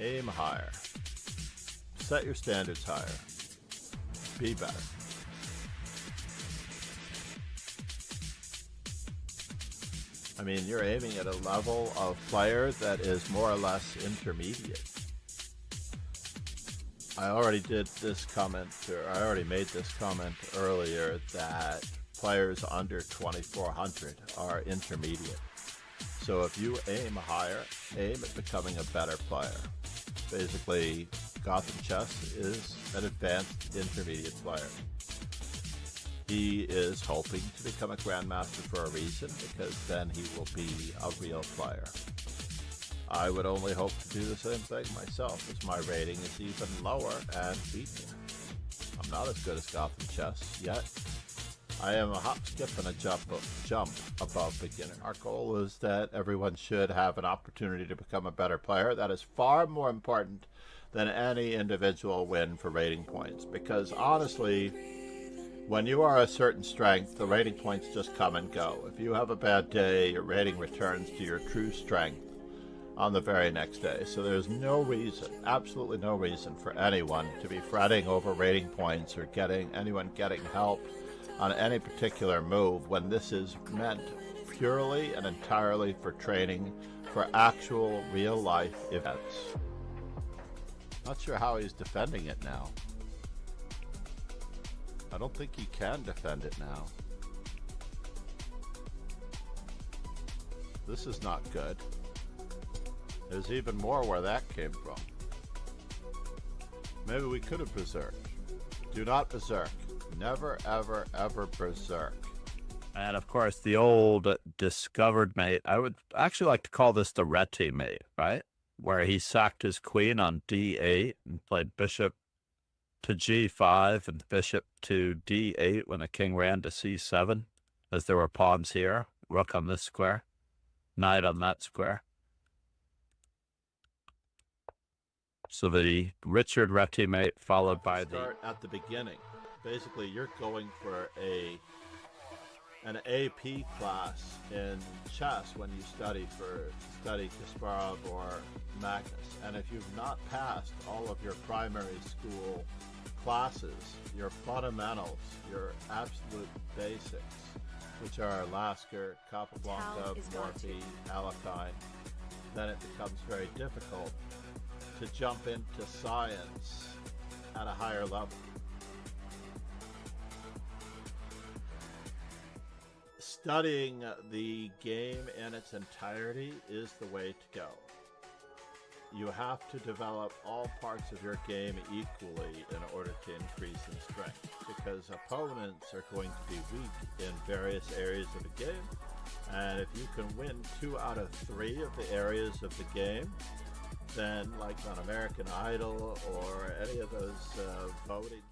Aim higher. Set your standards higher. Be better. I mean, you're aiming at a level of player that is more or less intermediate. I already made this comment earlier that players under 2400 are intermediate. So if you aim higher, aim at becoming a better player. Basically, Gotham Chess is an advanced intermediate player. He is hoping to become a grandmaster for a reason, because then he will be a real player. I would only hope to do the same thing myself, as my rating is even lower and beat me. I'm not as good as Gotham Chess yet. I am a hop, skip, and a jump above beginner. Our goal is that everyone should have an opportunity to become a better player. That is far more important than any individual win for rating points, because honestly, when you are a certain strength, the rating points just come and go. If you have a bad day, your rating returns to your true strength on the very next day. So there's no reason, absolutely no reason for anyone to be fretting over rating points or anyone getting help on any particular move when this is meant purely and entirely for training for actual real life events. Not sure how he's defending it now. I don't think he can defend it now. This is not good. There's even more where that came from. Maybe we could have berserked. Do not berserk. Never, ever, ever berserk. And of course, the old discovered mate. I would actually like to call this the Reti mate, right? Where he sacked his queen on d8 and played bishop to g5 and bishop to d8 when a king ran to c7, as there were pawns here, rook on this square, knight on that square. So the Richard Reti mate followed by Start at the beginning. Basically, you're going for an AP class in chess when you study Kasparov or Magnus. And if you've not passed all of your primary school classes, your fundamentals, your absolute basics, which are Lasker, Capablanca, Morphy, Alekhine, then it becomes very difficult to jump into science at a higher level. Studying the game in its entirety is the way to go. You have to develop all parts of your game equally in order to increase in strength, because opponents are going to be weak in various areas of the game, and if you can win 2 out of 3 of the areas of the game, then like on American Idol or any of those voting.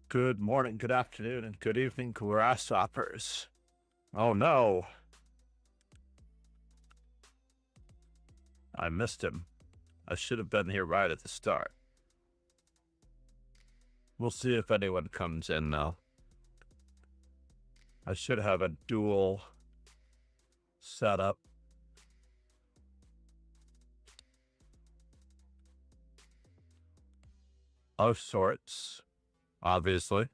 Good morning, good afternoon, and good evening, grasshoppers. Oh no. I missed him. I should have been here right at the start. We'll see if anyone comes in now. I should have a dual setup. Of sorts. Obviously,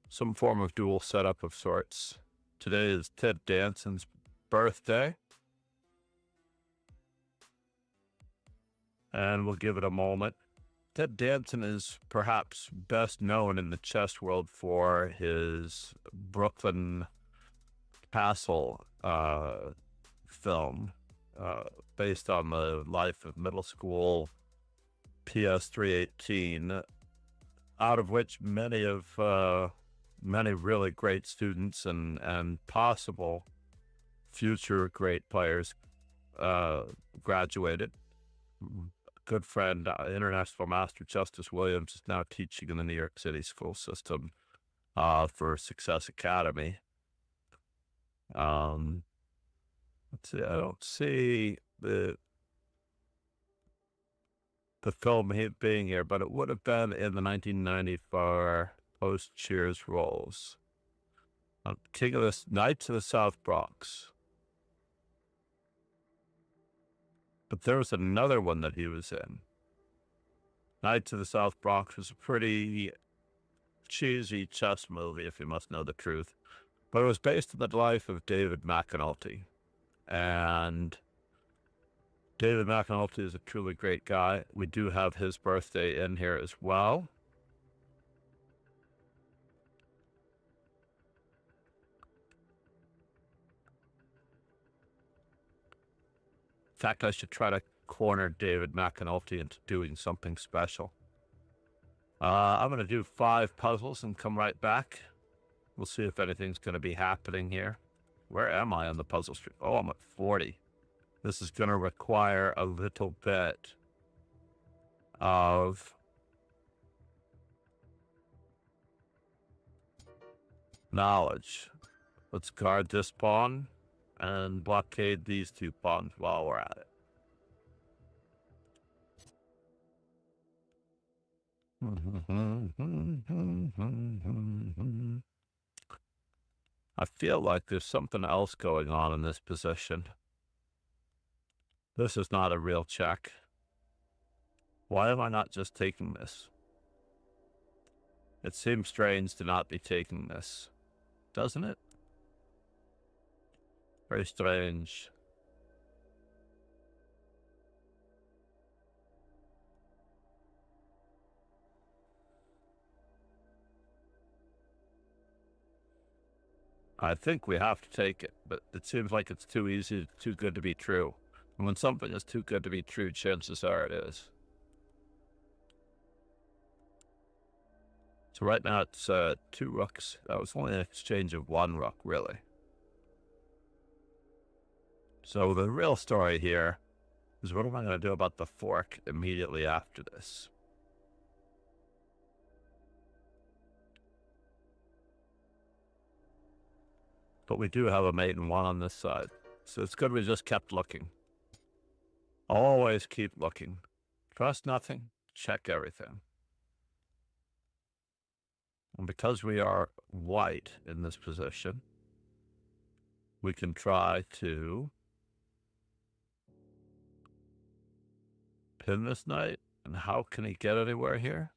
some form of dual setup of sorts. Today is Ted Danson's birthday, and we'll give it a moment. Ted Danson is perhaps best known in the chess world for his Brooklyn Castle film, based on the life of middle school PS 318. Out of which many really great students and possible future great players graduated. Good friend, International Master Justice Williams, is now teaching in the New York City school system for Success Academy. Let's see, I don't see the film being here, but it would have been in the 1994 post-Cheers roles. King of the Knights of the South Bronx. But there was another one that he was in. Night to the South Bronx was a pretty cheesy chess movie, if you must know the truth. But it was based on the life of David McAnulty. And David McAnulty is a truly great guy. We do have his birthday in here as well. In fact, I should try to corner David McAnulty into doing something special. I'm going to do 5 puzzles and come right back. We'll see if anything's going to be happening here. Where am I on the puzzle street? Oh, I'm at 40. This is going to require a little bit of knowledge. Let's guard this pawn and blockade these 2 pawns while we're at it. I feel like there's something else going on in this position. This is not a real check. Why am I not just taking this? It seems strange to not be taking this, doesn't it? Very strange. I think we have to take it, but it seems like it's too easy, too good to be true. And when something is too good to be true, chances are it is. So right now it's 2 rooks. That was only an exchange of 1 rook, really. So the real story here is what am I going to do about the fork immediately after this? But we do have a mate and 1 on this side. So it's good we just kept looking. Always keep looking. Trust nothing, check everything. And because we are white in this position, we can try to pin this knight. And how can he get anywhere here?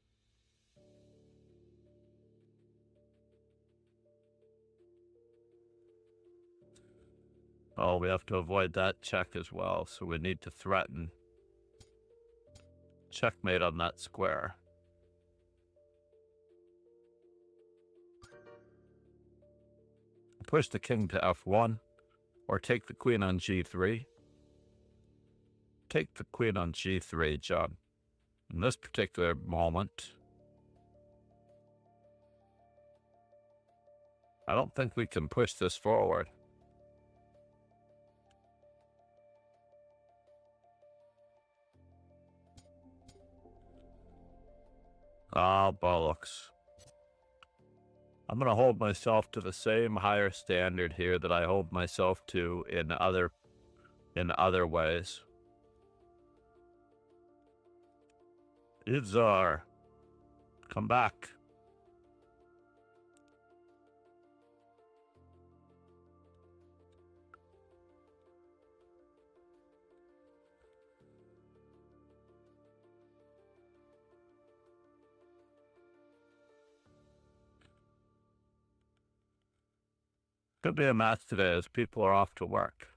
Oh, we have to avoid that check as well, so we need to threaten checkmate on that square. Push the king to f1, or take the queen on g3. Take the queen on g3, John. In this particular moment, I don't think we can push this forward. Ah, bollocks. I'm going to hold myself to the same higher standard here that I hold myself to in other ways. Idzar, come back. Could be a match today as people are off to work.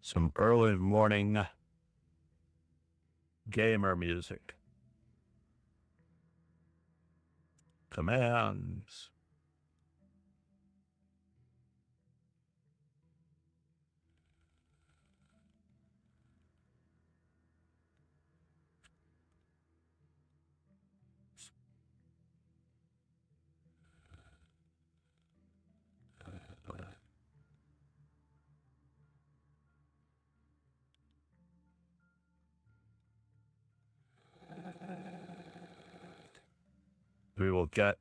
Some early morning gamer music. Commands. We will get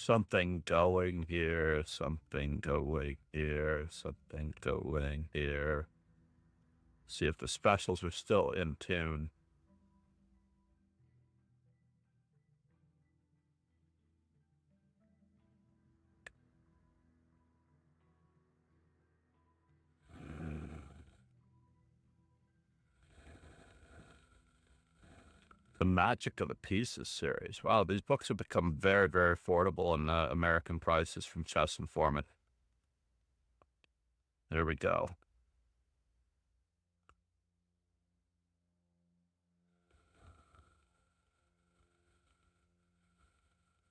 something going here, something going here, something going here. See if the specials are still in tune. The Magic of the Pieces series. Wow, these books have become very, very affordable in American prices from Chess Informant. There we go.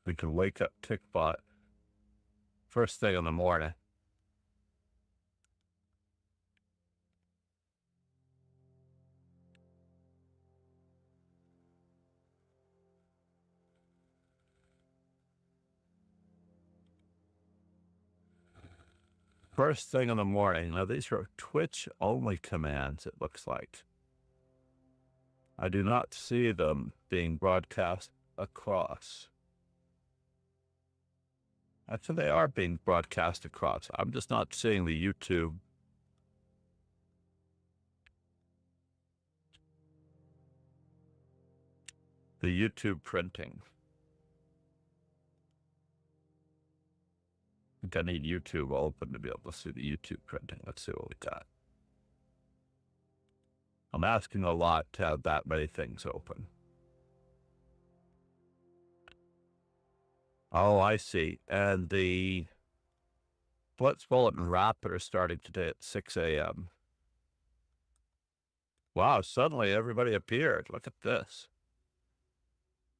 We can wake up Tickbot first thing in the morning. First thing in the morning. Now, these are Twitch-only commands, it looks like. I do not see them being broadcast across. Actually, they are being broadcast across. I'm just not seeing the YouTube. The YouTube printing. I think I need YouTube open to be able to see the YouTube printing. Let's see what we got. I'm asking a lot to have that many things open. Oh, I see. And the Blitz Bulletin Rapid are starting today at 6 a.m. Wow, suddenly everybody appeared. Look at this.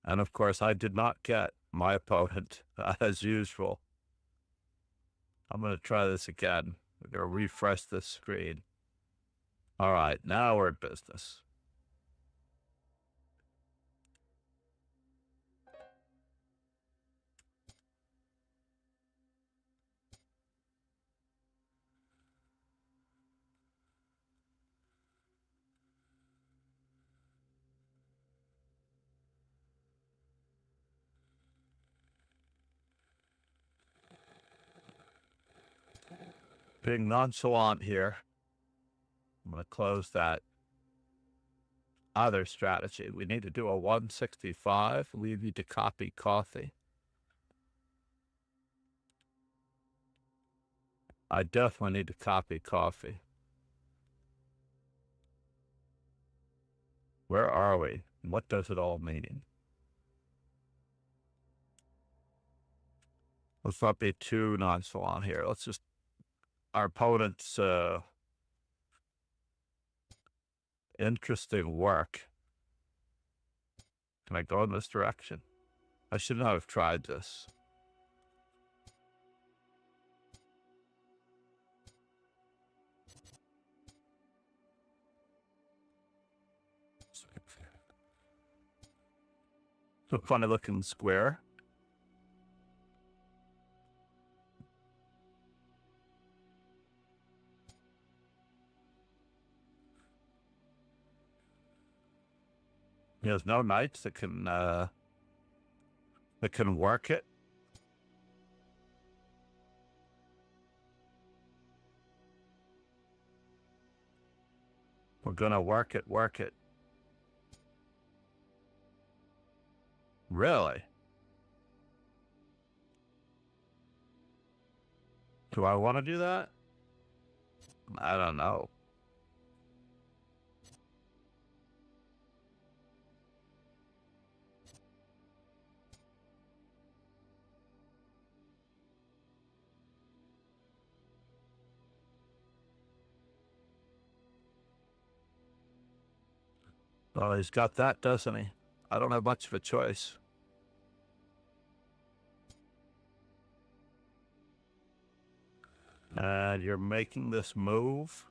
And of course, I did not get my opponent as usual. I'm going to try this again. We're going to refresh this screen. All right, now we're in business. Being nonchalant here. I'm going to close that other strategy. We need to do a 165. We need to copy coffee. I definitely need to copy coffee. Where are we? And what does it all mean? Let's not be too nonchalant here. Let's just, our opponent's interesting work. Can I go in this direction? I should not have tried this. It's a funny looking square. There's no knights that can work it. We're gonna work it. Really? Do I want to do that? I don't know. Well, he's got that, doesn't he? I don't have much of a choice. And you're making this move.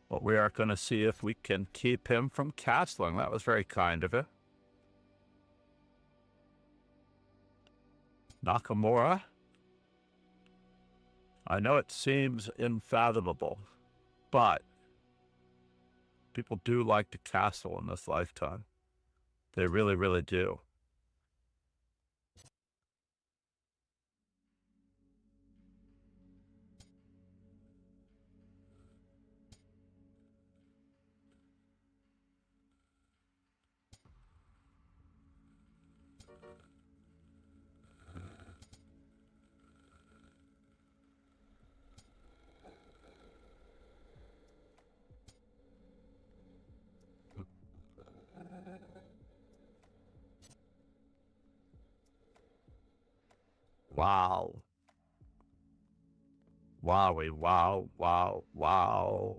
But we are going to see if we can keep him from castling. That was very kind of it. Nakamura. I know it seems unfathomable, but people do like to castle in this lifetime. They really, really do. Wow. Wowie, wow, wow, wow.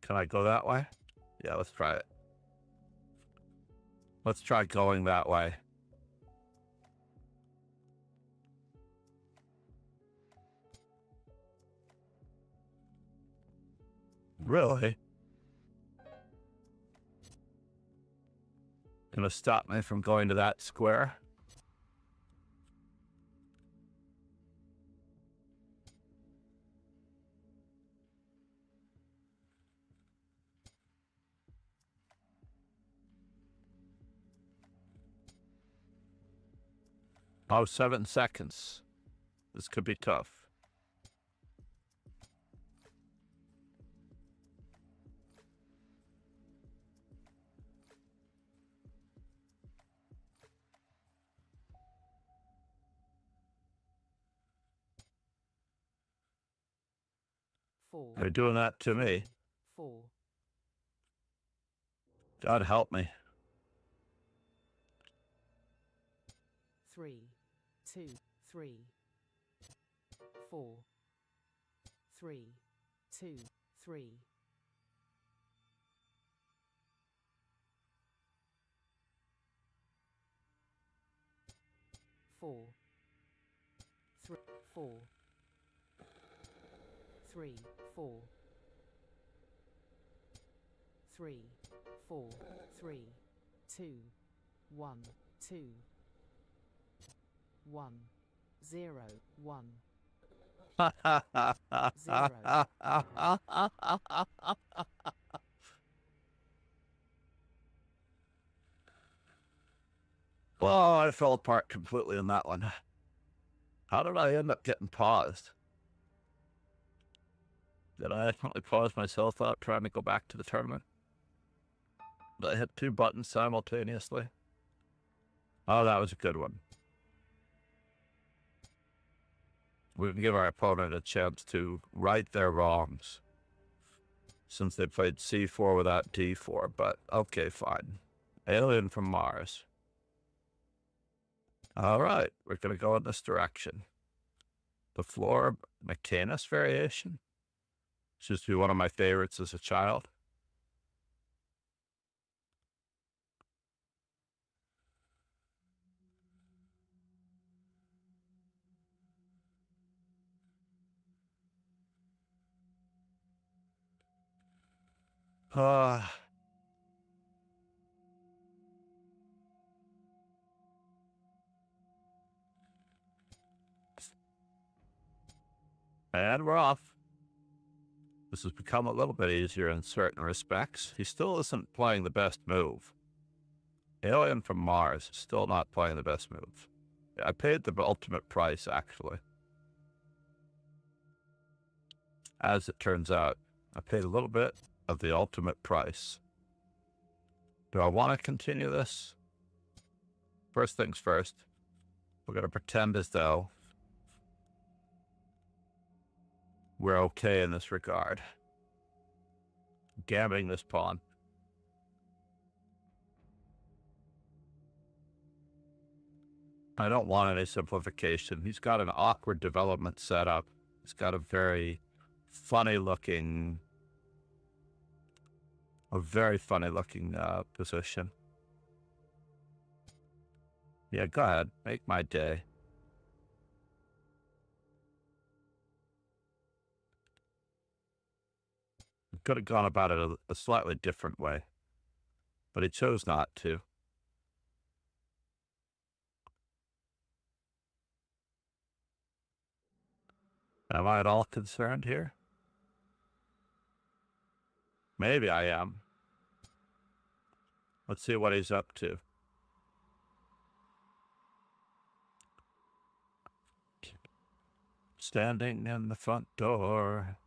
Can I go that way? Yeah, let's try it. Let's try going that way. Really? Gonna stop me from going to that square? Oh, 7 seconds. This could be tough. They're doing that to me. 4. God help me. 3, 2, 3, 4, 3, 2, 3, 4, 3, 4, 3, 4, 3, 4, 3, 2, 1, 2, 1, 0, 1. 0. Well, I fell apart completely on that one. How did I end up getting paused? Did I accidentally pause myself out trying to go back to the tournament? Did I hit 2 buttons simultaneously? Oh, that was a good one. We can give our opponent a chance to right their wrongs, since they played C4 without D4, but okay, fine. Alien from Mars. All right, we're going to go in this direction. The floor Mechanis variation, which used to be one of my favorites as a child. And we're off. This has become a little bit easier in certain respects. He still isn't playing the best move. Alien from Mars is still not playing the best move. I paid the ultimate price, actually. As it turns out, I paid a little bit of the ultimate price. Do I want to continue this? First things first, we're going to pretend as though we're okay in this regard. Gammoning this pawn. I don't want any simplification. He's got an awkward development setup. He's got a very funny looking position. Yeah, go ahead. Make my day. Could have gone about it a slightly different way, but he chose not to. Am I at all concerned here? Maybe I am. Let's see what he's up to. Standing in the front door.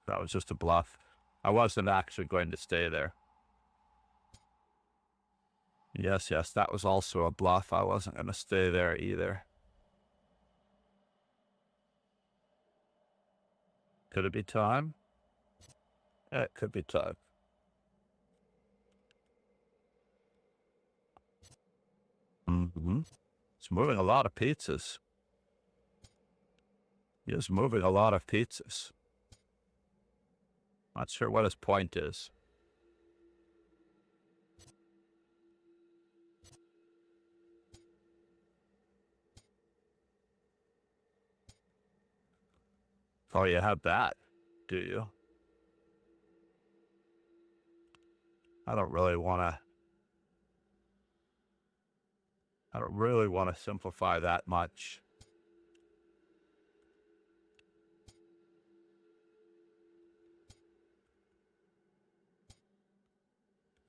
That was just a bluff. I wasn't actually going to stay there. Yes, that was also a bluff. I wasn't going to stay there either. Could it be time? Yeah, it could be tough. Mm-hmm. It's moving a lot of pizzas. He is moving a lot of pizzas. Not sure what his point is. Oh, you have that, do you? I don't really want to simplify that much.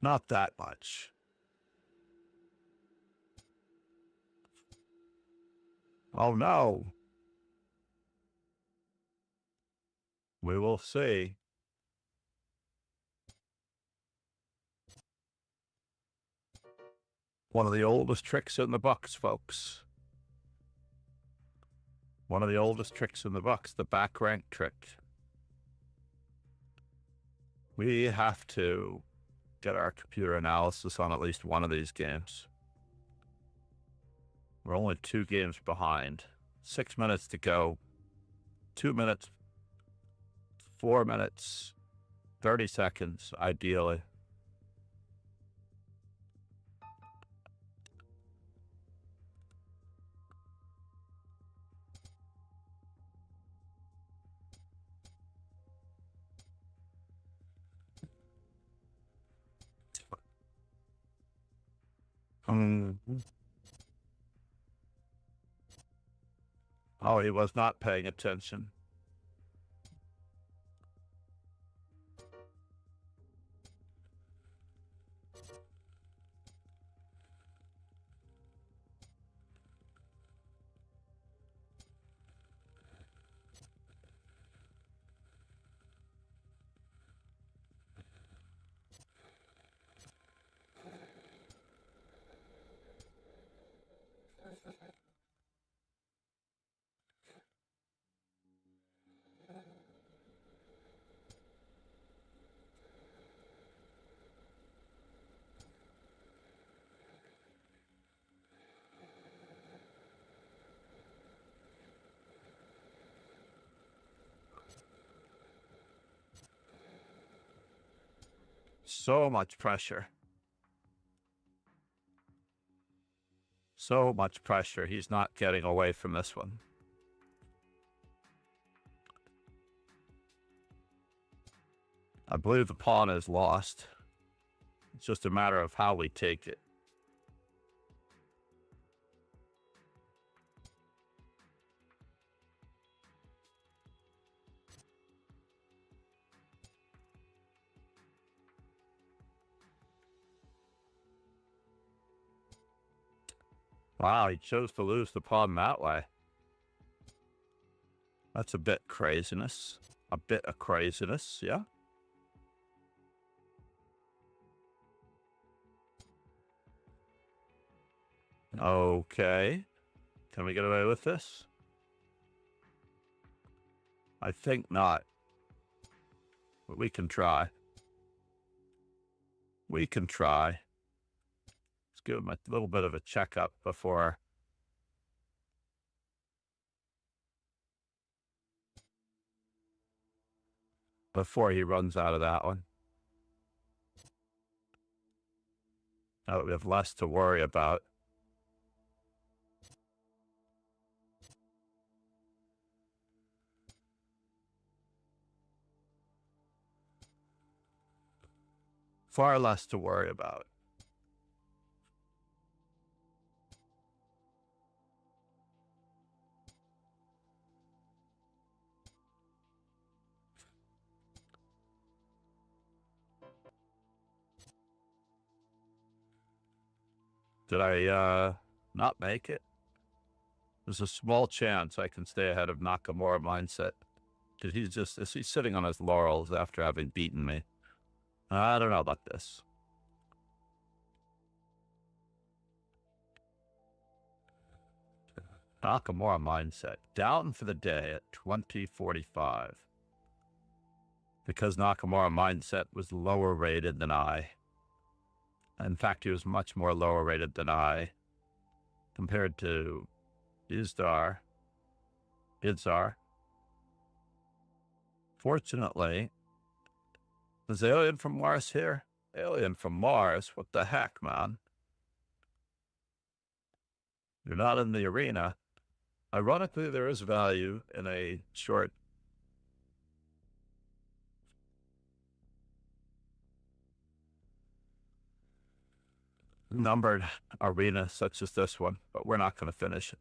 Not that much. Oh no. We will see. One of the oldest tricks in the books, folks. One of the oldest tricks in the books, the back rank trick. We have to get our computer analysis on at least one of these games. We're only 2 games behind. 6 minutes to go. 2 minutes. 4 minutes. 30 seconds, ideally. Oh, he was not paying attention. So much pressure. So much pressure. He's not getting away from this one. I believe the pawn is lost. It's just a matter of how we take it. Wow, he chose to lose the pawn that way. That's a bit craziness. A bit of craziness, yeah? Okay. Can we get away with this? I think not. But we can try. We can try. Let's give him a little bit of a checkup before he runs out of that one. Now that we have less to worry about. Far less to worry about. Did I not make it? There's a small chance I can stay ahead of Nakamura mindset. Is he sitting on his laurels after having beaten me? I don't know about this. Nakamura mindset. Down for the day at 20:45. because Nakamura mindset was lower rated than I. In fact, he was much more lower rated than I compared to Idzar. Fortunately, is Alien from Mars here? Alien from Mars? What the heck, man? You're not in the arena. Ironically, there is value in a short numbered arena such as this one, but we're not going to finish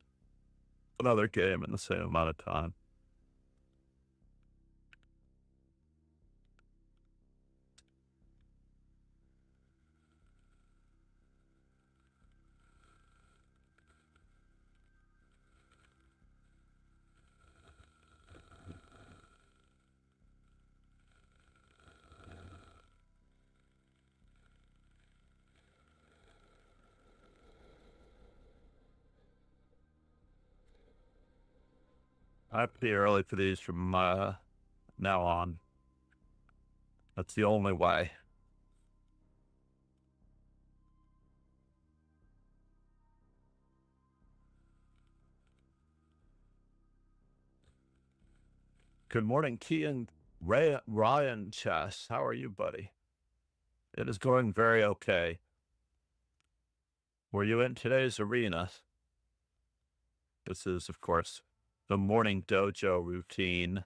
another game in the same amount of time. I have to be early for these from now on. That's the only way. Good morning, Kian Ryan Chess. How are you, buddy? It is going very okay. Were you in today's arena? This is, of course, the morning dojo routine.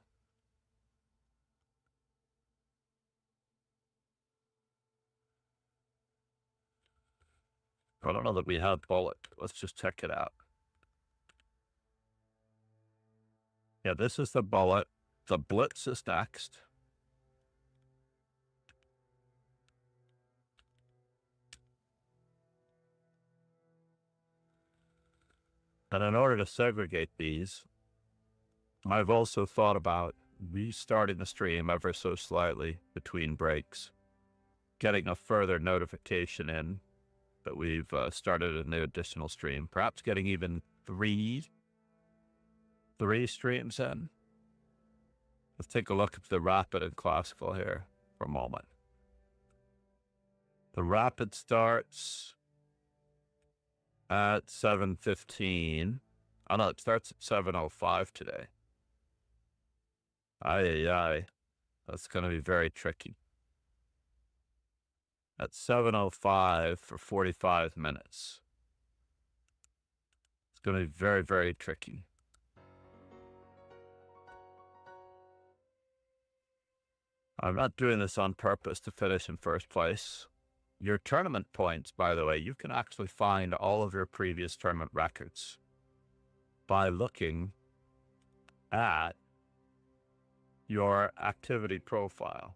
I don't know that we have bullet. Let's just check it out. Yeah, this is the bullet. The blitz is next. And in order to segregate these, I've also thought about restarting the stream ever so slightly between breaks, getting a further notification in that we've started a new additional stream, perhaps getting even three streams in. Let's take a look at the rapid and classical here for a moment. The rapid starts at 7:15. Oh no, it starts at 7:05 today. Aye. That's going to be very tricky. At 7:05 for 45 minutes. It's going to be very, very tricky. I'm not doing this on purpose to finish in first place. Your tournament points, by the way, you can actually find all of your previous tournament records by looking at your activity profile.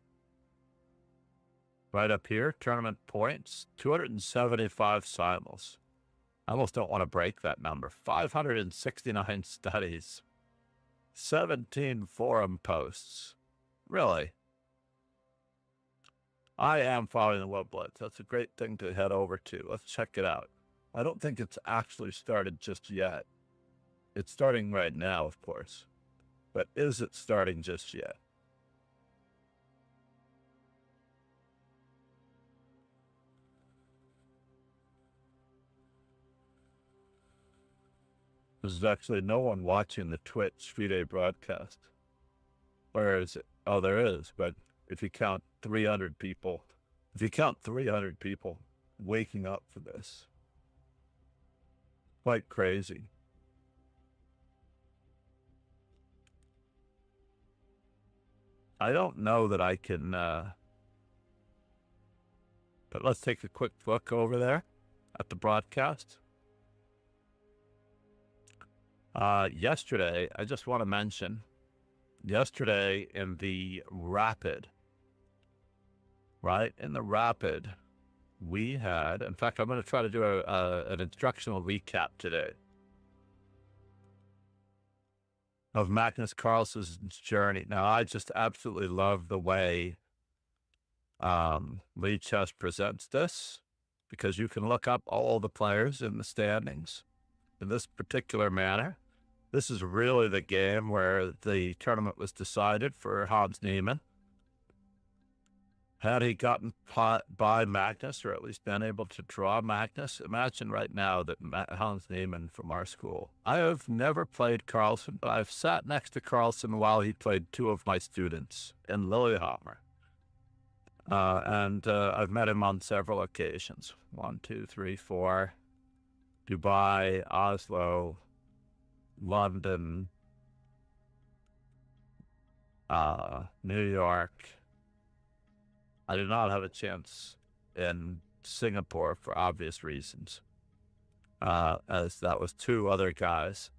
Right up here, tournament points, 275 simul's. I almost don't want to break that number. 569 studies, 17 forum posts. Really? I am following the Web Blitz. That's a great thing to head over to. Let's check it out. I don't think it's actually started just yet. It's starting right now, of course. But is it starting just yet? There's actually no one watching the Twitch FIDE broadcast. Where is it? Oh, there is. But if you count 300 people, waking up for this, quite crazy. I don't know that I can, but let's take a quick look over there at the broadcast. Yesterday, I just want to mention, yesterday in the rapid, right? In the rapid, we had, in fact, I'm going to try to do an instructional recap today of Magnus Carlsen's journey. Now, I just absolutely love the way Lee Chess presents this, because you can look up all the players in the standings in this particular manner. This is really the game where the tournament was decided for Hans Niemann. Had he gotten by Magnus, or at least been able to draw Magnus, imagine right now that Hans Niemann from our school. I have never played Carlsen, but I've sat next to Carlsen while he played two of my students in Lillehammer. And I've met him on several occasions. 1, 2, 3, 4. Dubai, Oslo, London, New York. I did not have a chance in Singapore for obvious reasons, as that was two other guys.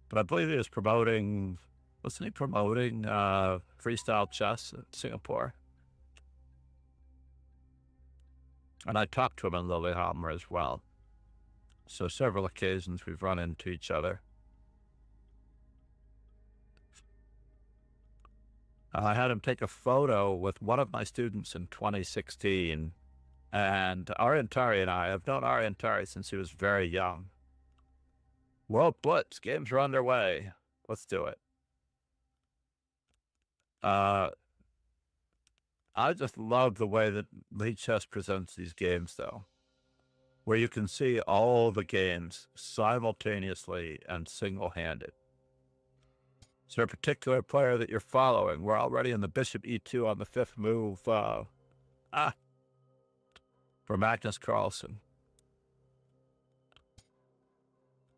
But I believe he was promoting, wasn't he promoting freestyle chess in Singapore? And I talked to him in Lillehammer as well. So several occasions we've run into each other. I had him take a photo with one of my students in 2016, and Ariantari and I have known Ariantari since he was very young. World Blitz, games are underway. Let's do it. I just love the way that Lead Chess presents these games, though, where you can see all the games simultaneously and single-handed. Is there a particular player that you're following? We're already in the bishop e2 on the 5th move. For Magnus Carlsen.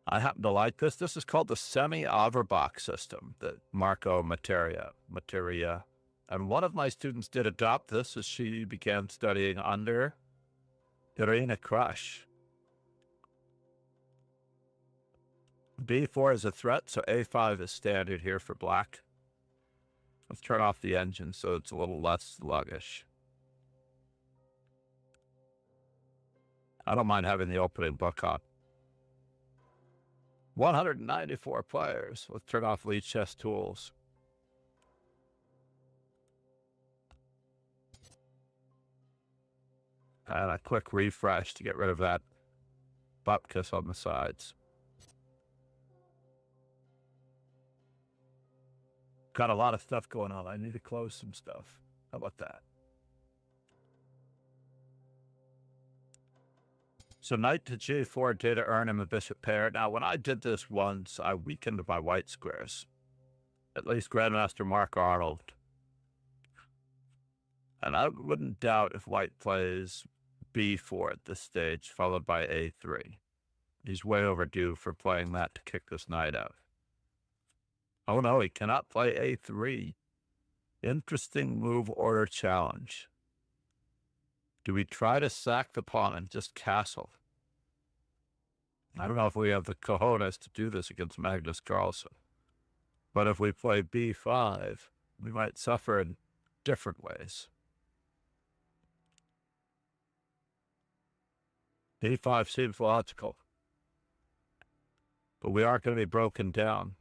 I happen to like this. This is called the semi-Averbach system that Marco Materia. And one of my students did adopt this as she began studying under Irina Krush. B4 is a threat, so A5 is standard here for black. Let's turn off the engine so it's a little less sluggish. I don't mind having the opening book on. 194 players. Let's turn off Lead Chess Tools. And a quick refresh to get rid of that bupkis on the sides. Got a lot of stuff going on. I need to close some stuff. How about that? So knight to g4 did earn him a bishop pair. Now, when I did this once, I weakened my white squares. At least Grandmaster Mark Arnold. And I wouldn't doubt if white plays b4 at this stage, followed by a3. He's way overdue for playing that to kick this knight out. Oh no, he cannot play a3. Interesting move order challenge. Do we try to sack the pawn and just castle? I don't know if we have the cojones to do this against Magnus Carlsen. But if we play b5, we might suffer in different ways. d5 seems logical. But we aren't going to be broken down.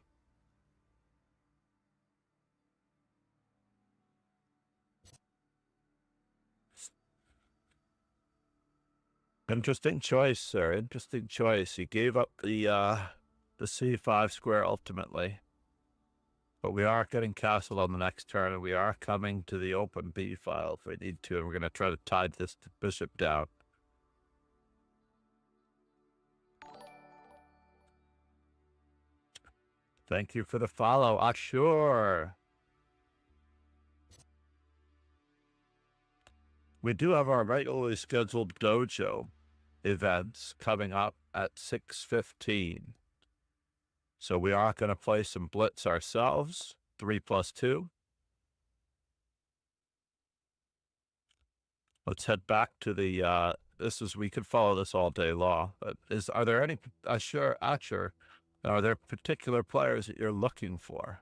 Interesting choice, sir. Interesting choice. He gave up the c5 square ultimately. But we are getting castled on the next turn, and we are coming to the open b file if we need to, and we're going to try to tie this bishop down. Thank you for the follow, Ashur. We do have our regularly scheduled dojo events coming up at 6:15. So we are going to play some blitz ourselves, 3+2. Let's head back to the, we could follow this all day long. But are there any, Ashur, are there particular players that you're looking for?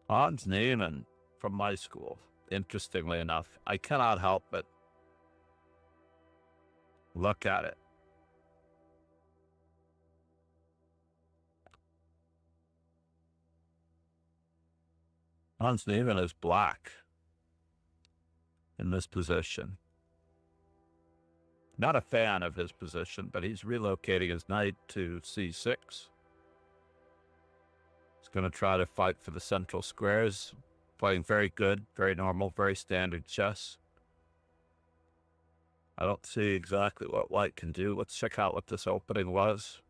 Hans Niemann from my school, interestingly enough. I cannot help but look at it. Hans Niemann is black in this position. Not a fan of his position, but he's relocating his knight to c6. He's going to try to fight for the central squares. playing very good, very normal, very standard chess. I don't see exactly what white can do. Let's check out what this opening was.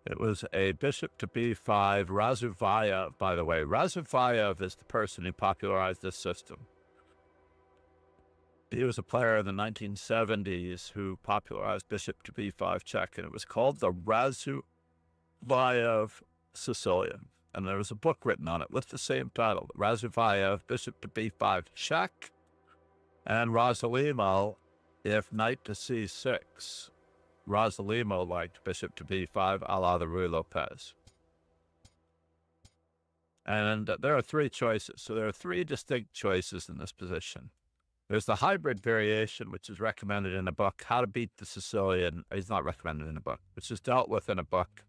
It was a bishop to b5. Razuvayev, by the way. Razuvayev is the person who popularized this system. He was a player in the 1970s who popularized bishop to b5 check, and it was called the Razuvayev Sicilian. And there was a book written on it with the same title, Razuvayev, bishop to b5 check, and Rossolimo, if knight to c6. Rossolimo liked bishop to b5, a la the Ruy Lopez. And there are three choices. So there are three distinct choices in this position. There's the hybrid variation, which is recommended in a book, How to Beat the Sicilian. It's not recommended in a book, which is dealt with in a book,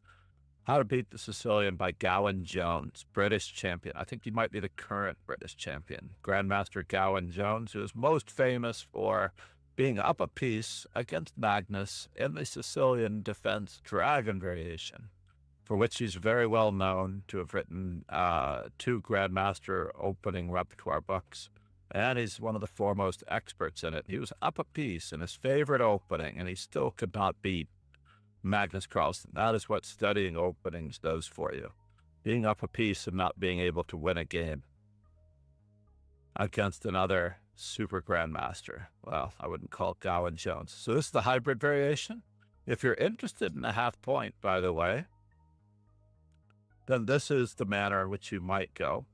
How to Beat the Sicilian by Gowan Jones, British champion. I think he might be the current British champion. Grandmaster Gowan Jones, who is most famous for being up a piece against Magnus in the Sicilian defense dragon variation, for which he's very well known to have written 2 Grandmaster opening repertoire books. And he's one of the foremost experts in it. He was up a piece in his favorite opening, and he still could not beat Magnus Carlsen. That is what studying openings does for you. Being up a piece and not being able to win a game against another super grandmaster. Well, I wouldn't call it Gowan Jones. So this is the hybrid variation. If you're interested in a half point, by the way, then this is the manner in which you might go.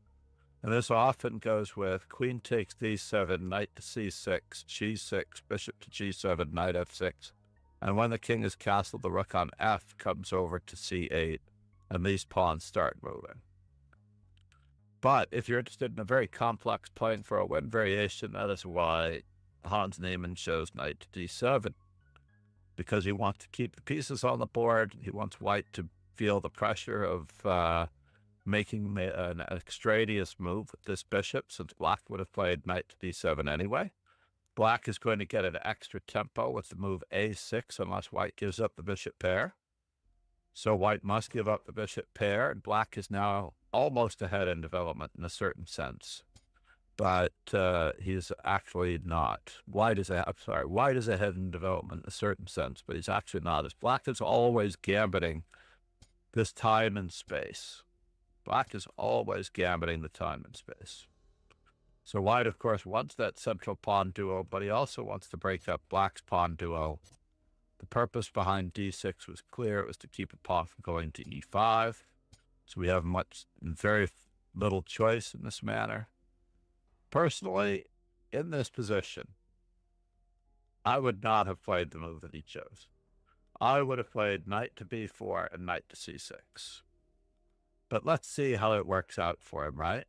And this often goes with queen takes d7, knight to c6, g6, bishop to g7, knight f6. And when the king is castled, the rook on f comes over to c8, and these pawns start moving. But if you're interested in a very complex playing for a win variation, that is why Hans Niemann chose knight to d7, because he wants to keep the pieces on the board. He wants white to feel the pressure of making an extraneous move with this bishop, since black would have played knight to d7 anyway. Black is going to get an extra tempo with the move a6 unless white gives up the bishop pair. So white must give up the bishop pair, and black is now almost ahead in development in a certain sense. But he's actually not. White is ahead in development in a certain sense, but he's actually not, as black is always gambiting this time and space. Black is always gambiting the time and space. So white, of course, wants that central pawn duo, but he also wants to break up black's pawn duo. The purpose behind d6 was clear. It was to keep a pawn from going to e5. So we have very little choice in this manner. Personally, in this position, I would not have played the move that he chose. I would have played knight to b4 and knight to c6. But let's see how it works out for him, right?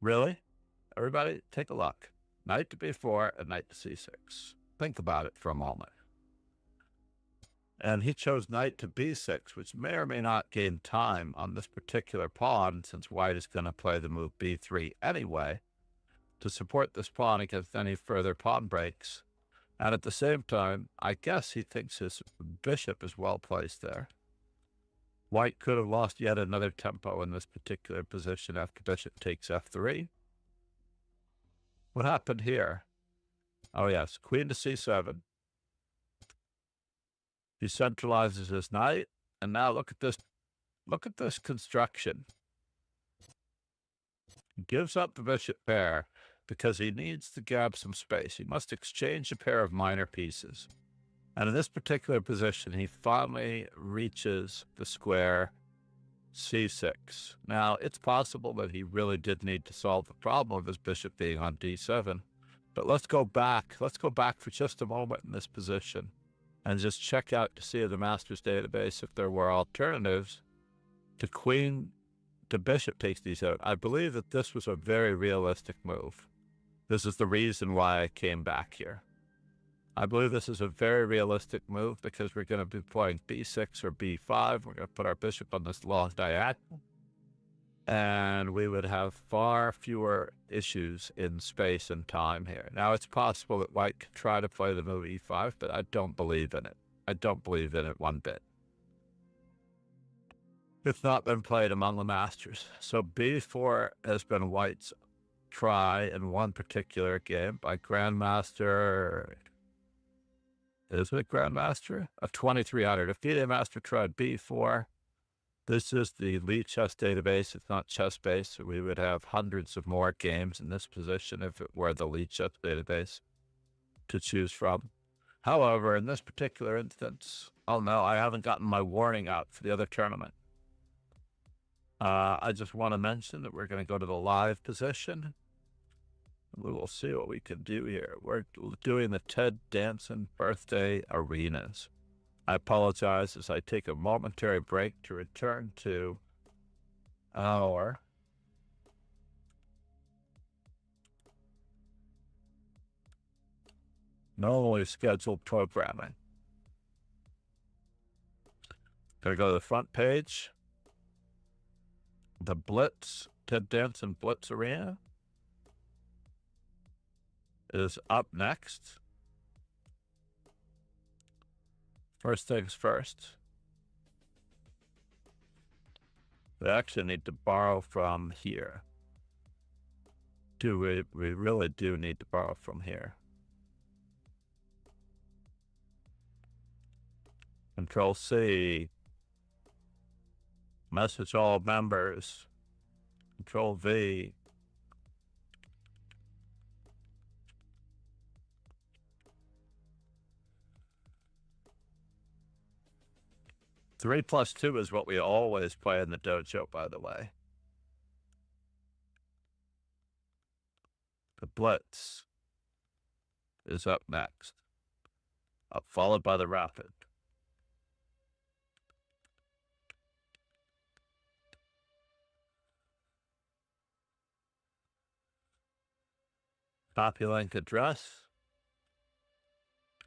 Really? Everybody, take a look. Knight to b4 and knight to c6. Think about it for a moment. And he chose knight to b6, which may or may not gain time on this particular pawn, since white is going to play the move b3 anyway, to support this pawn against any further pawn breaks. And at the same time, I guess he thinks his bishop is well placed there. White could have lost yet another tempo in this particular position after bishop takes f3. What happened here? Oh yes, queen to c7. He centralizes his knight, and now look at this. Look at this construction. He gives up the bishop pair because he needs to grab some space. He must exchange a pair of minor pieces. And in this particular position, he finally reaches the square c6. Now, it's possible that he really did need to solve the problem of his bishop being on d7. But let's go back. Let's go back for just a moment in this position and just check out to see in the master's database if there were alternatives to queen to bishop takes d7. I believe that this was a very realistic move. This is the reason why I came back here. I believe this is a very realistic move because we're going to be playing b6 or b5. We're going to put our bishop on this long diagonal. And we would have far fewer issues in space and time here. Now, it's possible that white could try to play the move e5, but I don't believe in it. I don't believe in it one bit. It's not been played among the masters. So b4 has been white's try in one particular game by Grandmaster. Is it Grandmaster? Of 2300. If FIDE Master tried b4, this is the elite chess database. It's not chess based. So we would have hundreds of more games in this position if it were the elite chess database to choose from. However, in this particular instance, oh no, I haven't gotten my warning out for the other tournament. I just want to mention that we're going to go to the live position. We will see what we can do here. We're doing the Ted Danson birthday arenas. I apologize as I take a momentary break to return to our normally scheduled programming. Gonna go to the front page. The Blitz, Ted Danson Blitz Arena is up next. First things first. We actually need to borrow from here. We really do need to borrow from here. Control C. Message all members. Control V. Three plus two is what we always play in the dojo, by the way. The Blitz is up next, followed by the Rapid. Copy link address,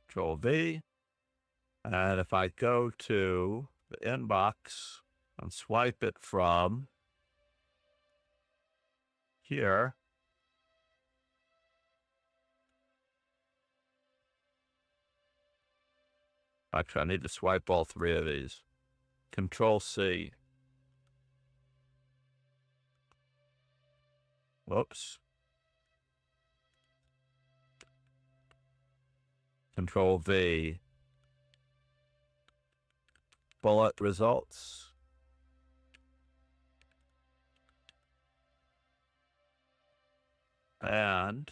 Control V, and if I go to the inbox and swipe it from here, actually I need to swipe all three of these. Control C. Whoops. Control V. Bullet results. And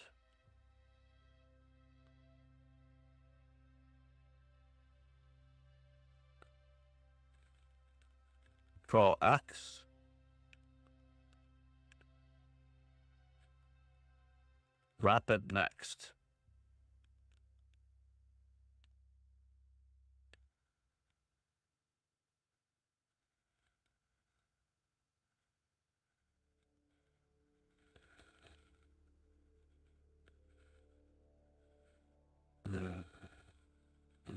Control X. Rapid next.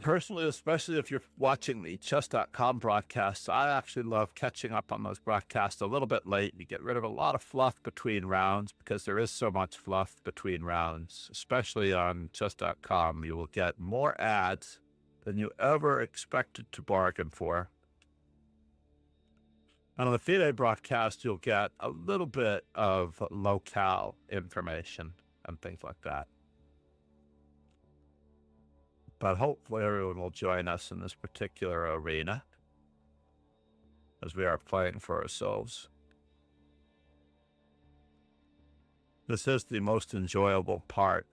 Personally, especially if you're watching the chess.com broadcasts, I actually love catching up on those broadcasts a little bit late. You get rid of a lot of fluff between rounds because there is so much fluff between rounds, especially on chess.com. You will get more ads than you ever expected to bargain for. And on the FIDE broadcast, you'll get a little bit of locale information and things like that. But hopefully everyone will join us in this particular arena as we are playing for ourselves. This is the most enjoyable part.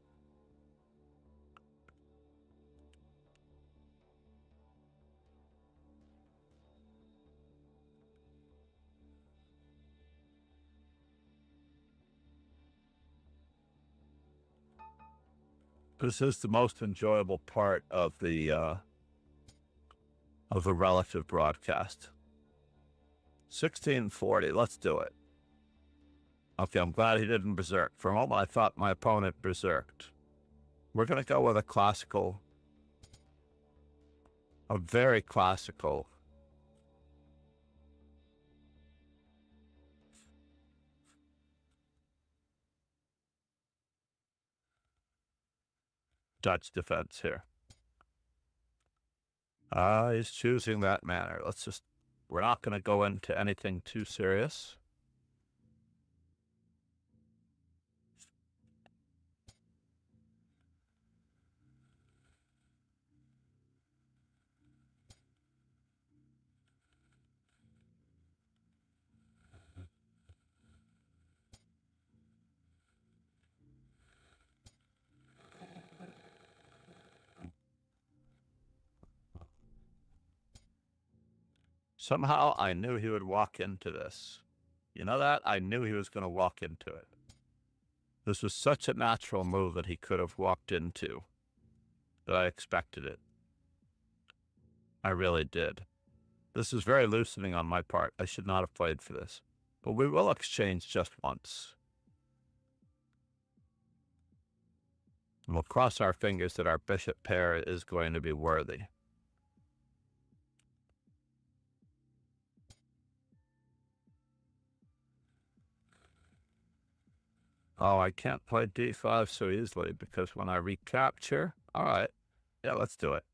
This is the most enjoyable part of the relative broadcast. 1640, let's do it. Okay, I'm glad he didn't berserk. For a moment, I thought my opponent berserked. We're going to go with a classical, a very classical Dutch defense here. He's choosing that manner. Let's just We're not going to go into anything too serious. Somehow I knew he would walk into this. You know that? I knew he was going to walk into it. This was such a natural move that he could have walked into that I expected it. I really did. This is very loosening on my part. I should not have played for this. But we will exchange just once. And we'll cross our fingers that our bishop pair is going to be worthy. Oh, I can't play d5 so easily because when I recapture... All right. Yeah, let's do it.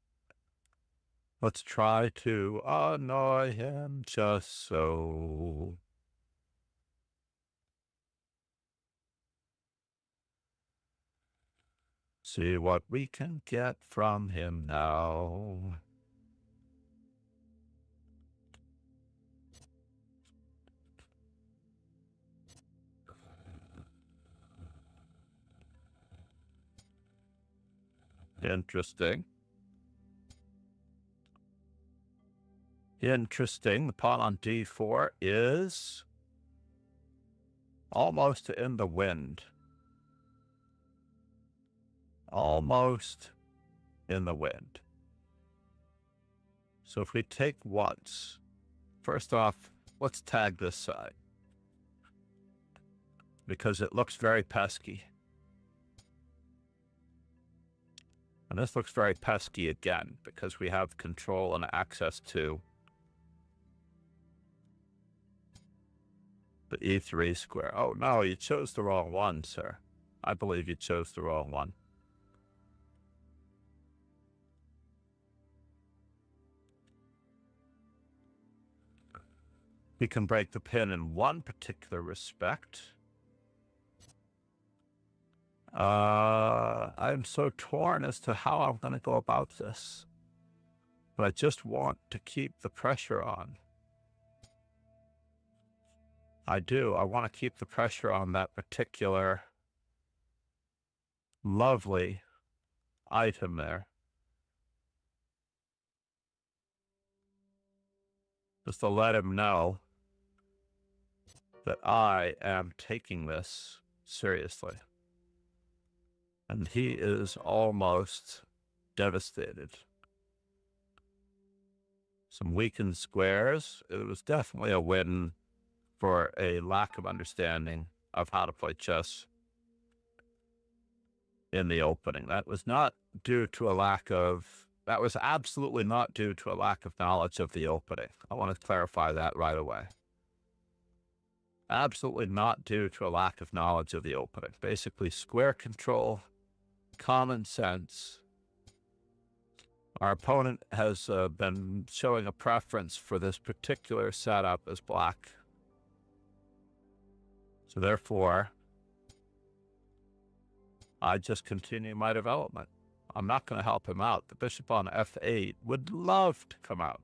Let's try to annoy him just so. See what we can get from him now. Interesting. Interesting. The pawn on d4 is almost in the wind. Almost in the wind. So if we take once, first off, let's tag this side because it looks very pesky. And this looks very pesky again because we have control and access to the e3 square. Oh no, you chose the wrong one, sir. I believe you chose the wrong one. We can break the pin in one particular respect. I'm so torn as to how I'm going to go about this. But I just want to keep the pressure on. I do. I want to keep the pressure on that particular lovely item there. Just to let him know that I am taking this seriously. And he is almost devastated. Some weakened squares. It was definitely a win for a lack of understanding of how to play chess in the opening. That was not due to a lack of, that was absolutely not due to a lack of knowledge of the opening. I want to clarify that right away. Absolutely not due to a lack of knowledge of the opening. Basically, square control, common sense. Our opponent has been showing a preference for this particular setup as black. So therefore, I just continue my development. I'm not going to help him out. The bishop on f8 would love to come out.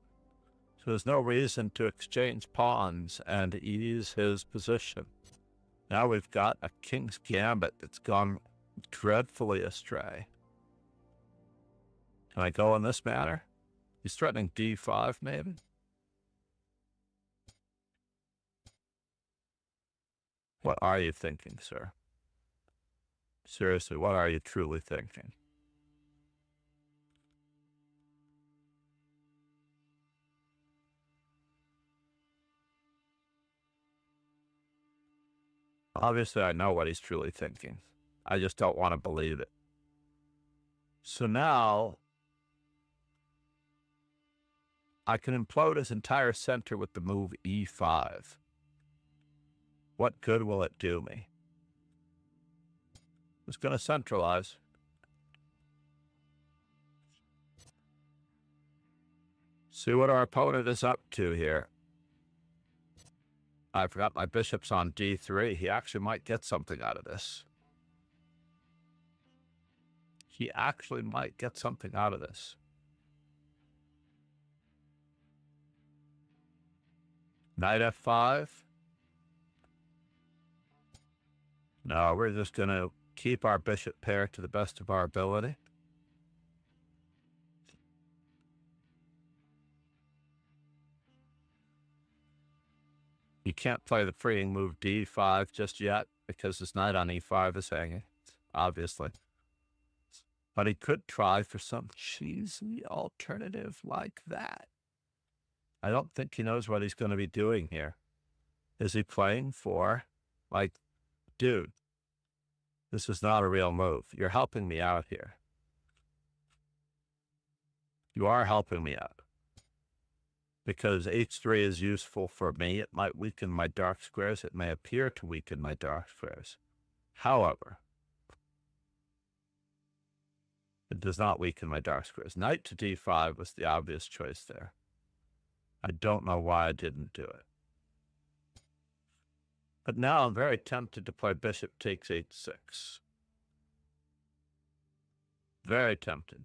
So there's no reason to exchange pawns and ease his position. Now we've got a king's gambit that's gone dreadfully astray. Can I go in this manner? He's threatening d5 maybe? What are you thinking, sir? Seriously, what are you truly thinking? Obviously, I know what he's truly thinking. I just don't want to believe it. So now, I can implode his entire center with the move e5. What good will it do me? It's going to centralize. See what our opponent is up to here. I forgot my bishop's on d3. He actually might get something out of this. He actually might get something out of this. Knight f5. No, we're just going to keep our bishop pair to the best of our ability. You can't play the freeing move d5 just yet because his knight on e5 is hanging, obviously. But he could try for some cheesy alternative like that. I don't think he knows what he's going to be doing here. Is he playing for, like, dude, this is not a real move. You're helping me out here. You are helping me out. Because h3 is useful for me. It might weaken my dark squares. It may appear to weaken my dark squares. However, it does not weaken my dark squares. Knight to d5 was the obvious choice there. I don't know why I didn't do it. But now I'm very tempted to play bishop takes h6. Very tempted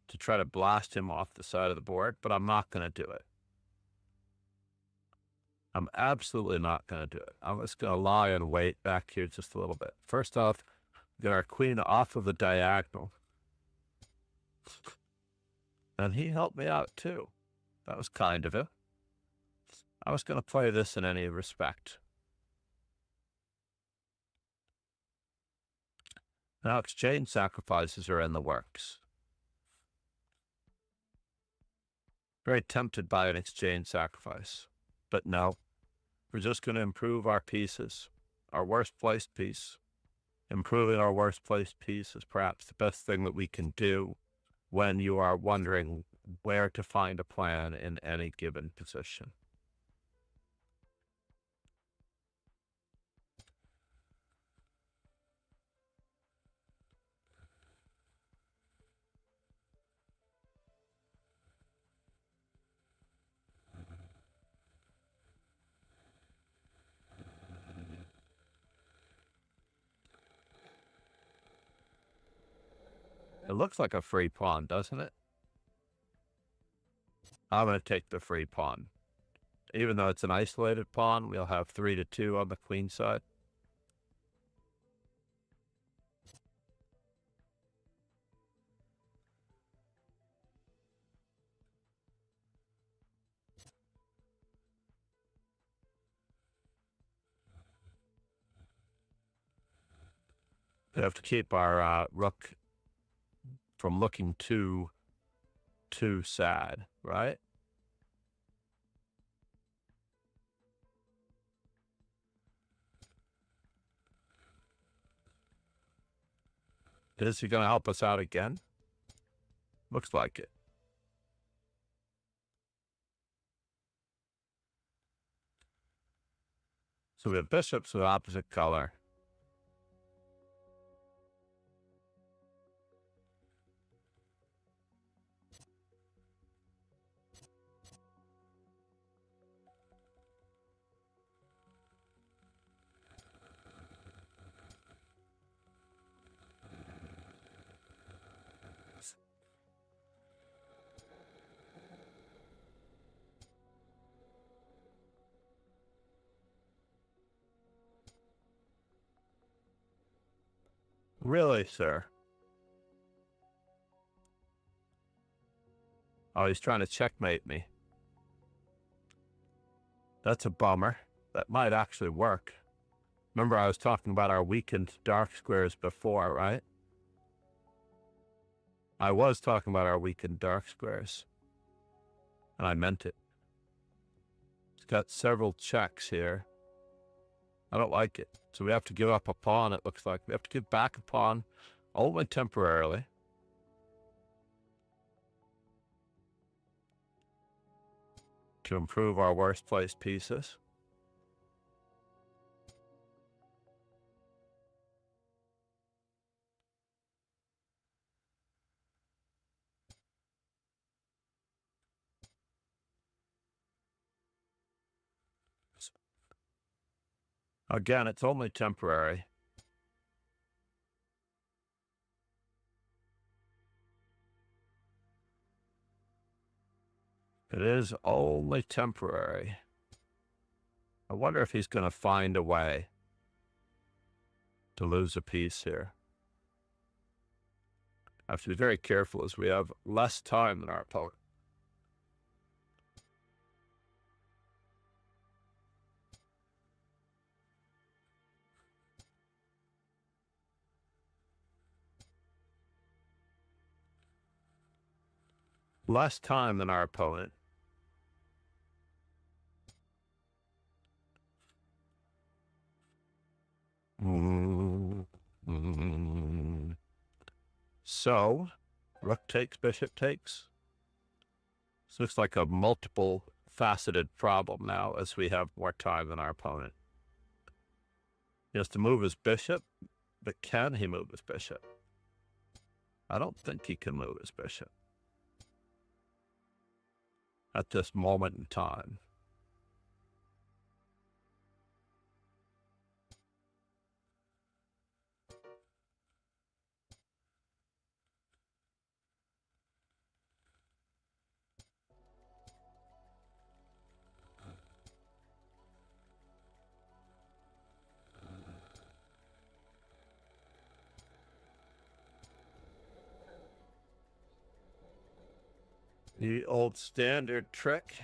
to try to blast him off the side of the board, but I'm not going to do it. I'm absolutely not going to do it. I'm just going to lie and wait back here just a little bit. First off, get our queen off of the diagonal. And he helped me out too. That was kind of it. I was going to play this in any respect. Now exchange sacrifices are in the works. Very tempted by an exchange sacrifice. But no, we're just going to improve our pieces. Our worst placed piece. Improving our worst placed piece is perhaps the best thing that we can do when you are wondering where to find a plan in any given position. It looks like a free pawn, doesn't it? I'm going to take the free pawn. Even though it's an isolated pawn, we'll have 3-2 on the queen side. We have to keep our rook from looking too sad, right? Is he going to help us out again? Looks like it. So we have bishops with opposite color. Really, sir? Oh, he's trying to checkmate me. That's a bummer. That might actually work. Remember, I was talking about our weakened dark squares before, right? I was talking about our weakened dark squares. And I meant it. It's got several checks here. I don't like it. So we have to give up a pawn, it looks like. We have to give back a pawn, only temporarily. To improve our worst placed pieces. Again, it's only temporary. It is only temporary. I wonder if he's going to find a way to lose a piece here. I have to be very careful as we have less time than our opponent. Less time than our opponent. So, rook takes, bishop takes. This looks like a multiple faceted problem now as we have more time than our opponent. He has to move his bishop, but can he move his bishop? I don't think he can move his bishop at this moment in time. The old standard trick.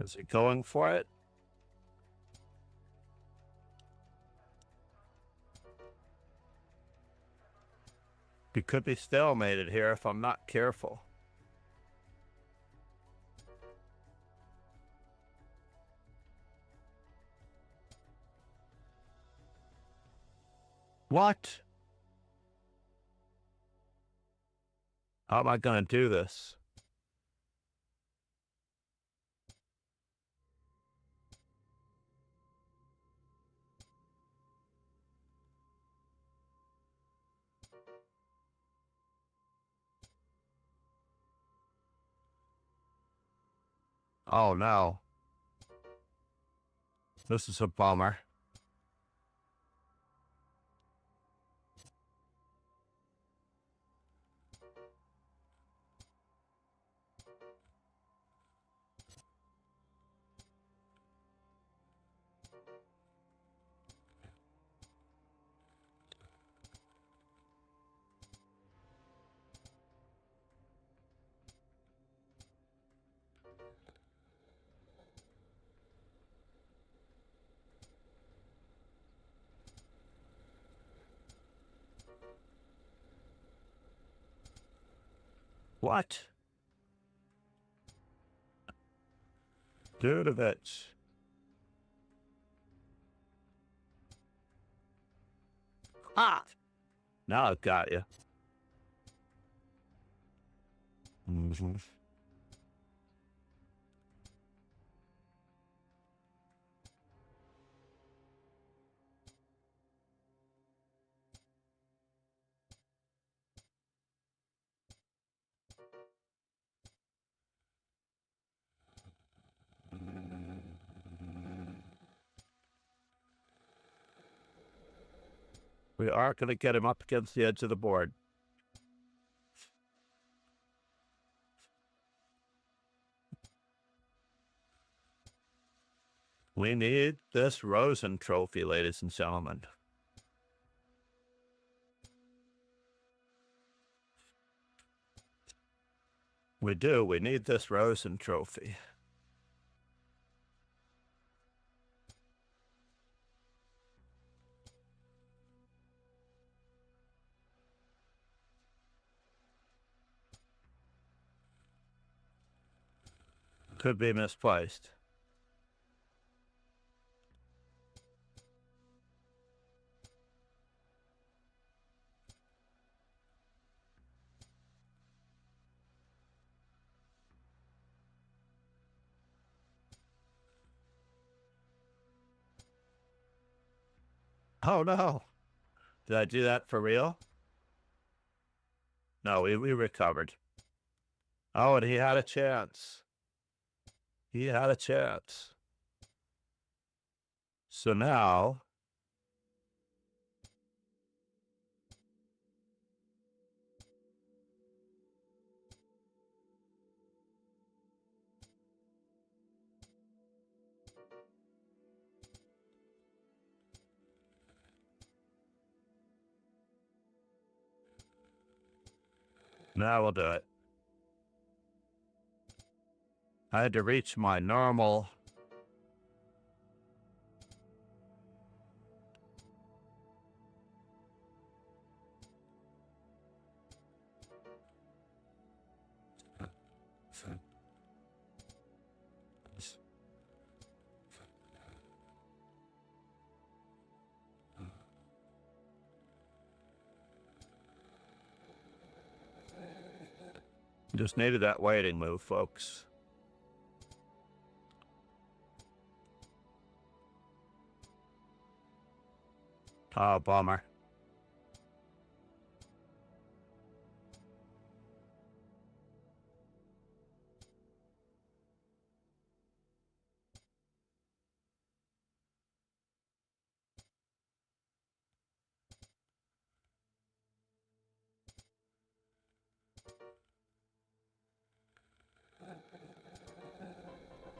Is he going for it? He could be stalemated here if I'm not careful. What? How am I going to do this? Oh no. This is a bummer. What? Dudovich. Ah! Now I've got you. We are going to get him up against the edge of the board. We need this Rosen trophy, ladies and gentlemen. We do. We need this Rosen trophy. Could be misplaced. Oh no. Did I do that for real? No, we recovered. Oh, and he had a chance. He had a chance. So now we'll do it. I had to reach my normal. Just needed that waiting move, folks. Oh, bummer.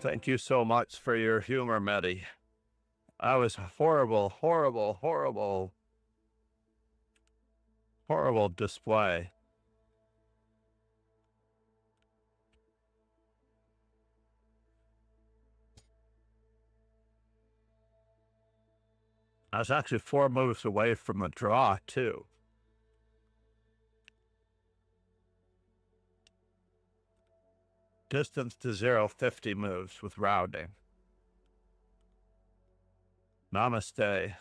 Thank you so much for your humor, Medi. That was horrible, horrible, horrible, horrible display. I was actually 4 moves away from a draw, too. Distance to 0, 50 moves with rounding. Namaste.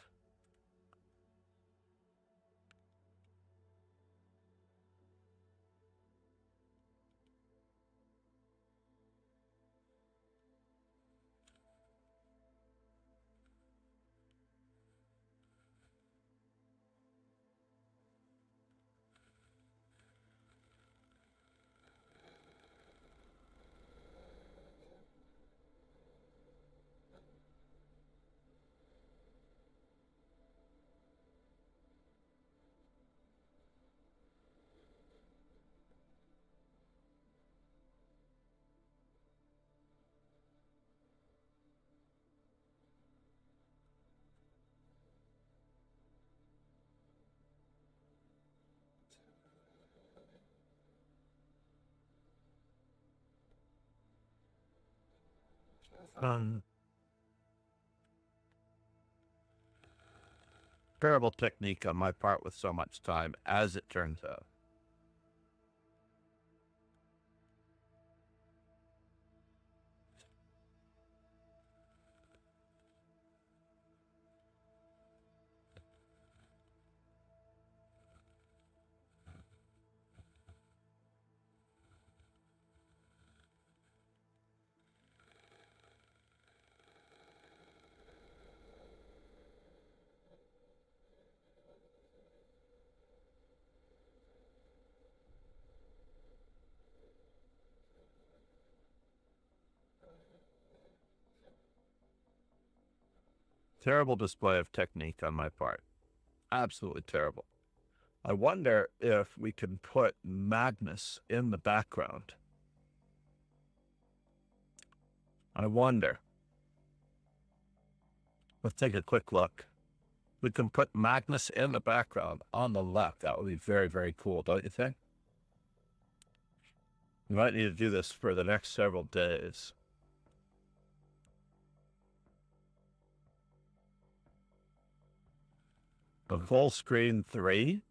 Terrible technique on my part with so much time, as it turns out. Terrible display of technique on my part. Absolutely terrible. I wonder if we can put Magnus in the background. I wonder. Let's take a quick look. We can put Magnus in the background on the left. That would be very, very cool, don't you think? We might need to do this for the next several days. A full screen 3?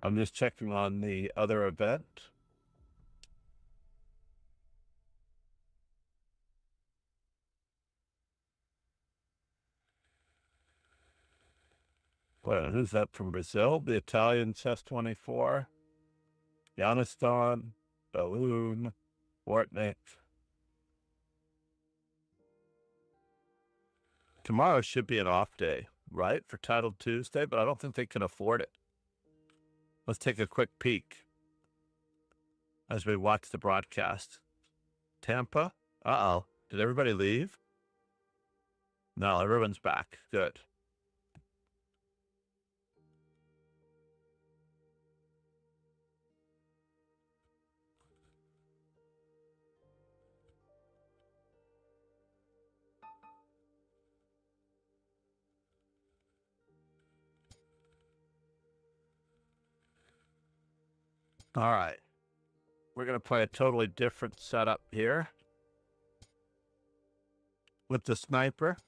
I'm just checking on the other event. Well, who's that from Brazil? The Italian chess 24. Yanistan, Balloon, Fortnite. Tomorrow should be an off day, right, for Title Tuesday, but I don't think they can afford it. Let's take a quick peek as we watch the broadcast. Tampa? Uh-oh. Did everybody leave? No, everyone's back. Good. All right. We're going to play a totally different setup here with the sniper.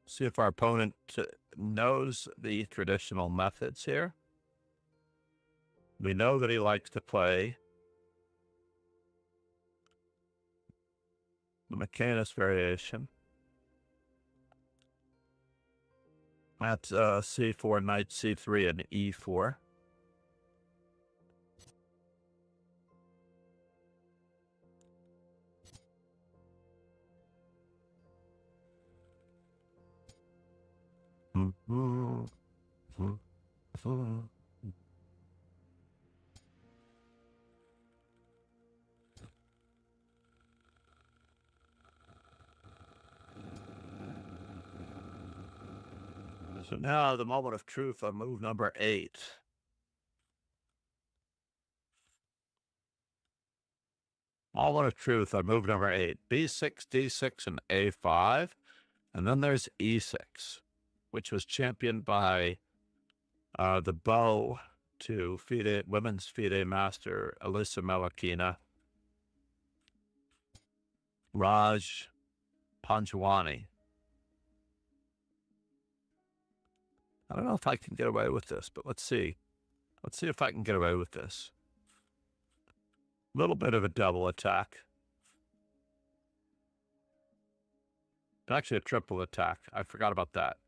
See if our opponent knows the traditional methods here. We know that he likes to play the Mechanist variation. That's C4, knight C3, and E4. So now the moment of truth on move number 8. Moment of truth on move number 8. B6, D6, and A5. And then there's E6, which was championed by the bow to FIDE, women's FIDE master Alyssa Melakina, Raj Panjwani. I don't know if I can get away with this, but let's see. Let's see if I can get away with this. A little bit of a double attack. Actually, a triple attack. I forgot about that.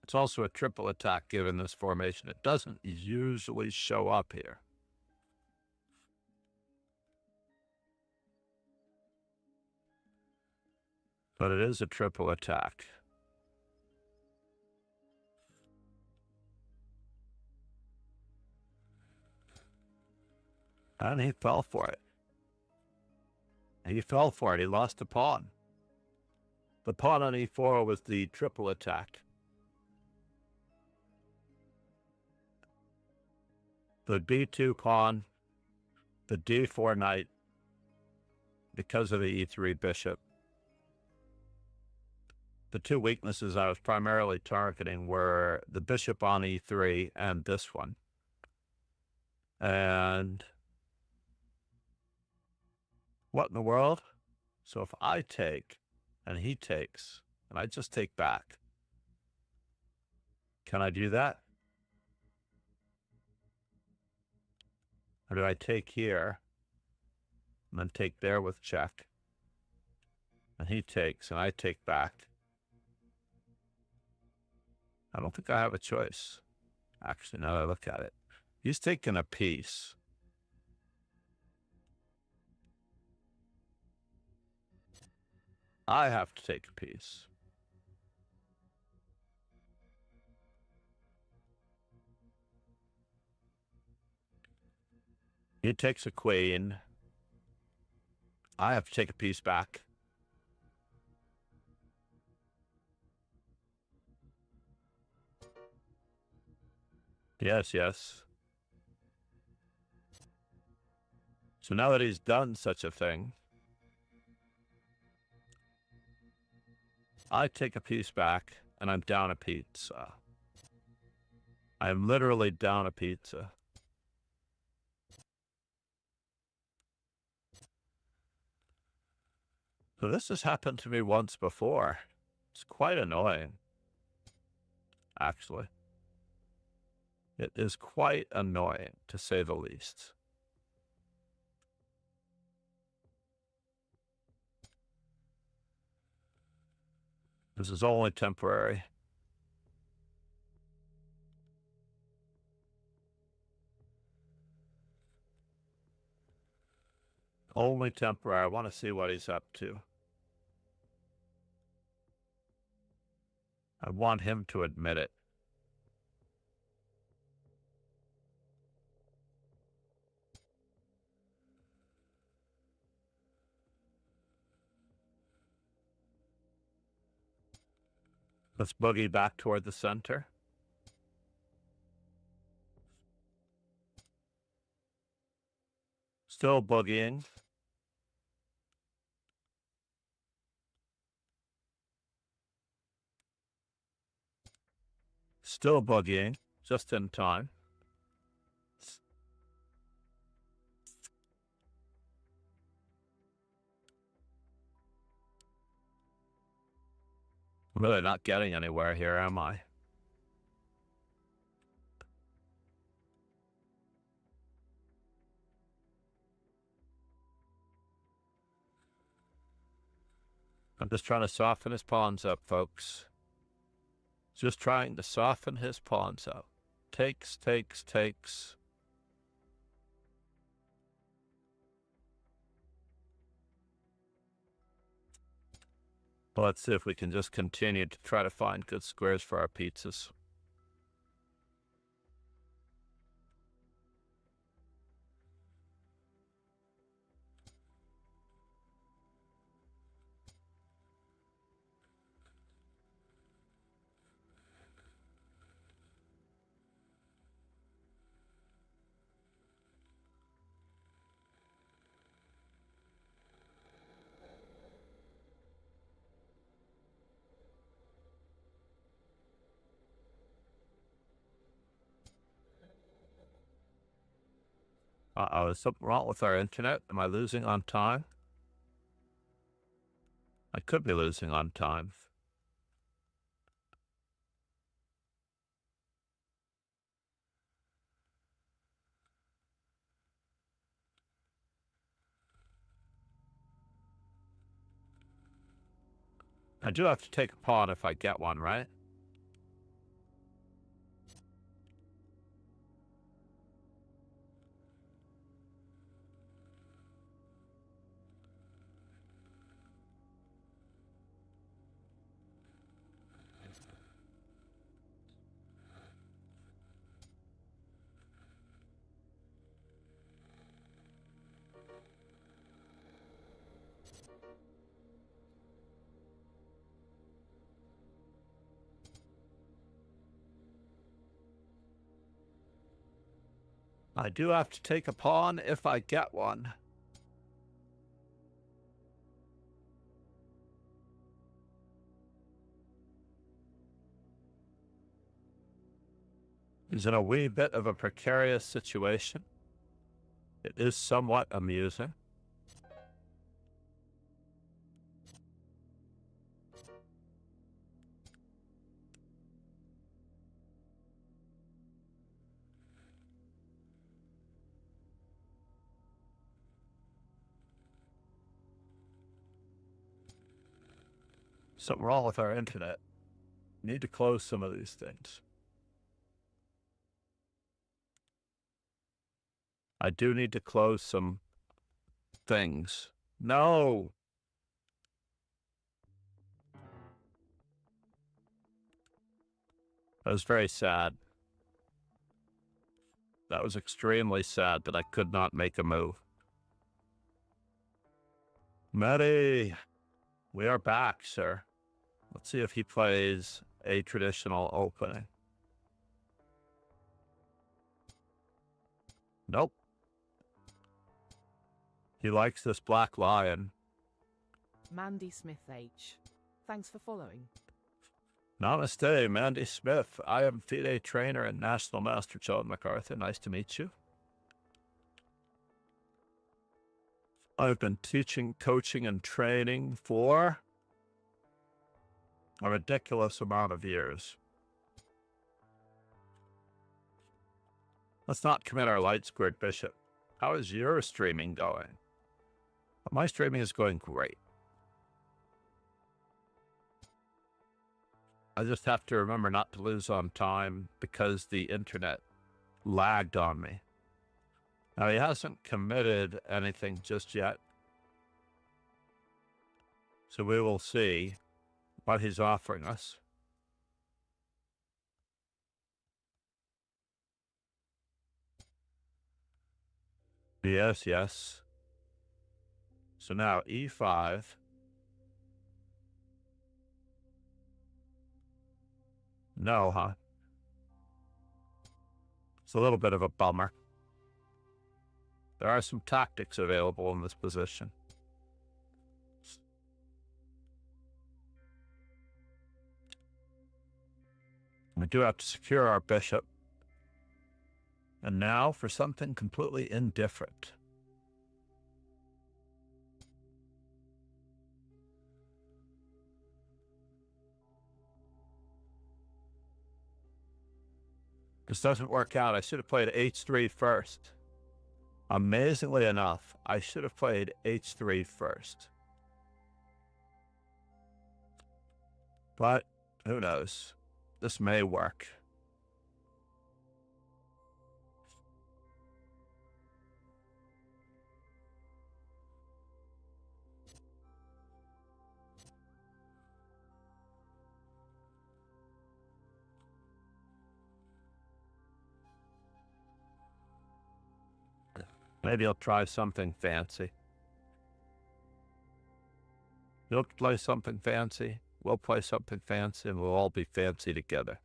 It's also a triple attack given this formation. It doesn't usually show up here. But it is a triple attack. And he fell for it. He fell for it. He lost a pawn. The pawn on E4 was the triple attack. The B2 pawn, the D4 knight, because of the E3 bishop. The two weaknesses I was primarily targeting were the bishop on E3 and this one. And what in the world? So if I take and he takes, and I just take back, can I do that? Or do I take here and then take there with check? And he takes and I take back. I don't think I have a choice. Actually, now that I look at it, he's taking a piece. I have to take a piece. He takes a queen. I have to take a piece back. Yes, yes. So now that he's done such a thing, I take a piece back, and I'm down a pizza. I'm literally down a pizza. So this has happened to me once before. It's quite annoying, actually. It is quite annoying, to say the least. This is only temporary. Only temporary. I want to see what he's up to. I want him to admit it. Let's boogie back toward the center. Still boogieing. Still boogieing, just in time. I'm really not getting anywhere here, am I? I'm just trying to soften his pawns up, folks. Just trying to soften his pawns up. Takes, takes, takes. Well, let's see if we can just continue to try to find good squares for our pizzas. Uh-oh, is something wrong with our internet? Am I losing on time? I could be losing on time. I do have to take a pawn if I get one, right? I do have to take a pawn if I get one. He's in a wee bit of a precarious situation. It is somewhat amusing. Something wrong with our internet. Need to close some of these things. I do need to close some things. No! That was very sad. That was extremely sad that I could not make a move. Matty! We are back, sir. Let's see if he plays a traditional opening. Nope. He likes this black lion. Mandy Smith H. Thanks for following. Namaste, Mandy Smith. I am FIDE trainer and National Master John MacArthur. Nice to meet you. I've been teaching, coaching, and training for a ridiculous amount of years. Let's not commit our light squared bishop. How is your streaming going? Well, my streaming is going great. I just have to remember not to lose on time because the internet lagged on me. Now, he hasn't committed anything just yet. So we will see what he's offering us. Yes, yes. So now e5. No, huh? It's a little bit of a bummer. There are some tactics available in this position. We do have to secure our bishop. And now for something completely indifferent. This doesn't work out. I should have played h3 first. Amazingly enough, I should have played h3 first. But who knows? This may work. Maybe I'll try something fancy. You'll play something fancy. We'll play something fancy, and we'll all be fancy together.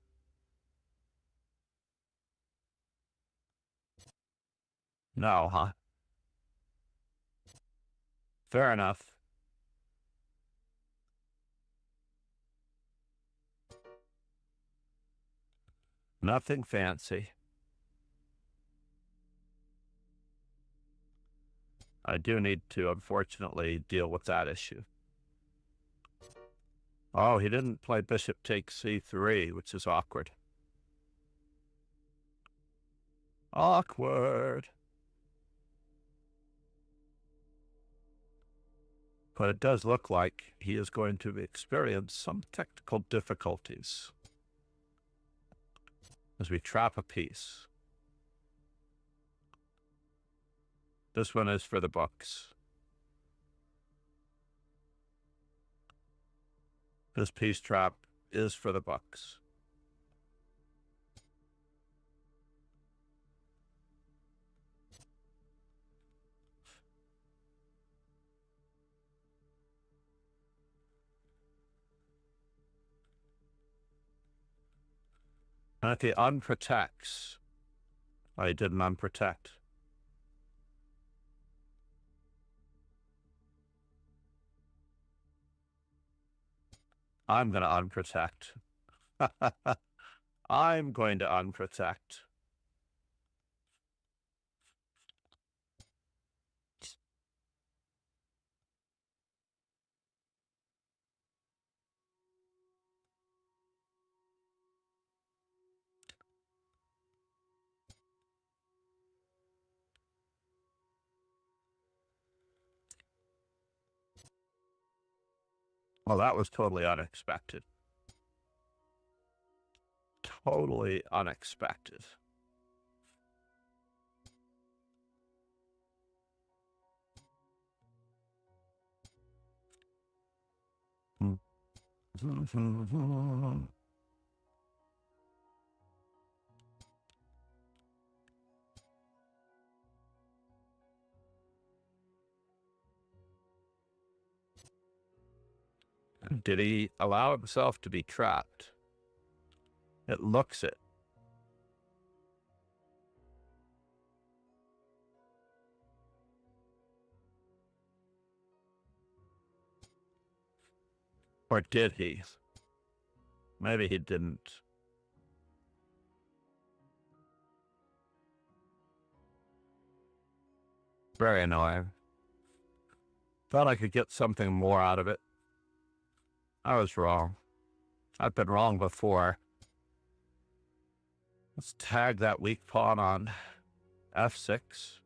No, huh? Fair enough. Nothing fancy. I do need to, unfortunately, deal with that issue. Oh, he didn't play bishop takes c3, which is awkward. Awkward. But it does look like he is going to experience some technical difficulties as we trap a piece. This one is for the books. This piece trap is for the books. And if he unprotects, I didn't unprotect. I'm going to unprotect. I'm going to unprotect. Well, that was totally unexpected. Totally unexpected. Did he allow himself to be trapped? It looks it. Or did he? Maybe he didn't. Very annoying. Thought I could get something more out of it. I was wrong. I've been wrong before. Let's tag that weak pawn on F6.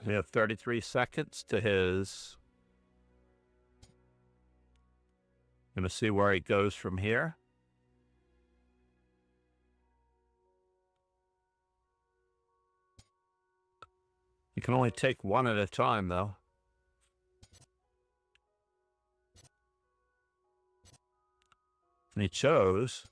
We have 33 seconds to his. Gonna see where he goes from here. You can only take one at a time, though. And he chose.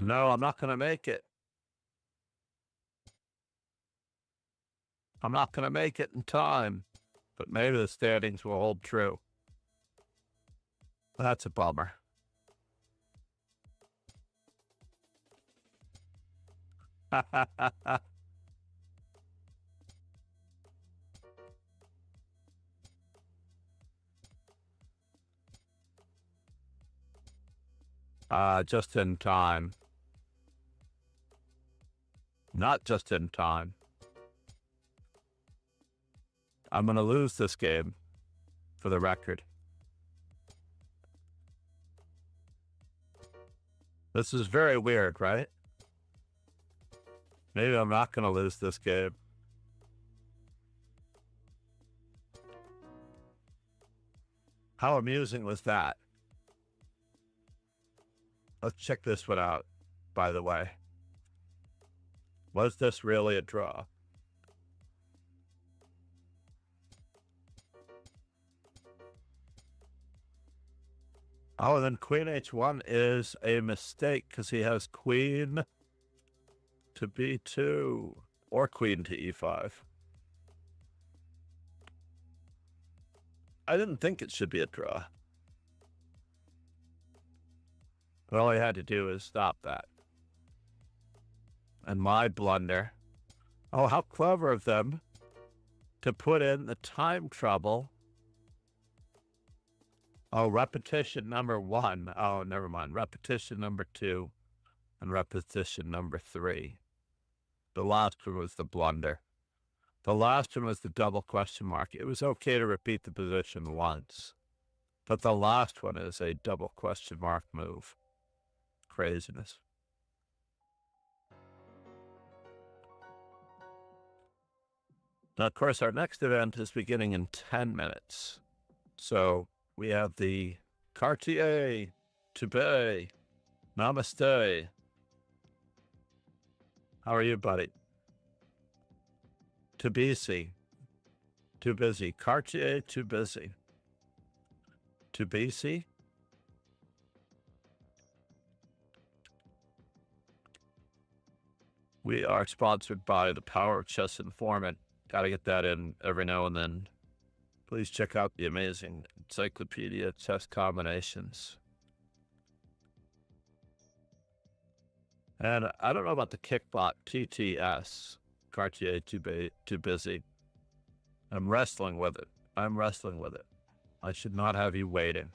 No, I'm not going to make it. I'm not going to make it in time. But maybe the standings will hold true. That's a bummer. Just in time. Not just in time. I'm going to lose this game, for the record. This is very weird, right? Maybe I'm not going to lose this game. How amusing was that? Let's check this one out, by the way. Was this really a draw? Oh, and then queen h1 is a mistake because he has queen to b2 or queen to e5. I didn't think it should be a draw. But all I had to do is stop that. And my blunder. Oh, how clever of them to put in the time trouble. Oh, repetition number 1. Oh, never mind. Repetition number 2 and repetition number 3. The last one was the blunder. The last one was the double question mark. It was okay to repeat the position once. But the last one is a double question mark move. Craziness. Now, of course, our next event is beginning in 10 minutes. So we have the Cartier to Bay. Namaste. How are you, buddy? Too busy. Too busy. Cartier, too busy. Too busy? We are sponsored by the Power of Chess Informant. Gotta get that in every now and then. Please check out the amazing Encyclopedia Chess Combinations. And I don't know about the Kickbot TTS. Cartier too busy. I'm wrestling with it. I should not have you waiting.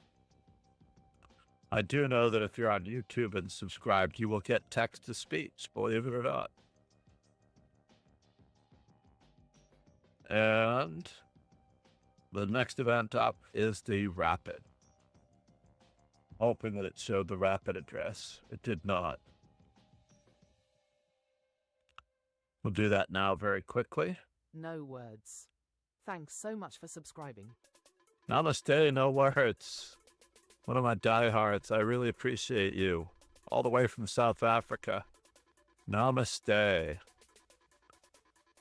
I do know that if you're on YouTube and subscribed, you will get text-to-speech, believe it or not. And the next event up is the Rapid. Hoping that it showed the Rapid address. It did not. We'll do that now very quickly. No words. Thanks so much for subscribing. Namaste, no words. One of my diehards, I really appreciate you. All the way from South Africa. Namaste.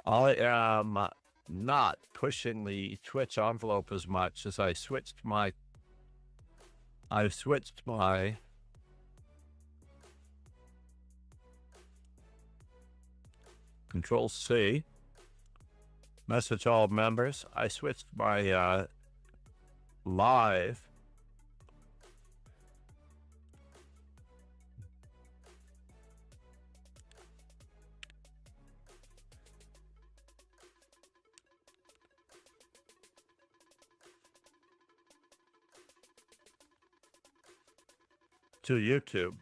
I am not pushing the Twitch envelope as much as I've switched my Control C, message all members. I switched my live to YouTube.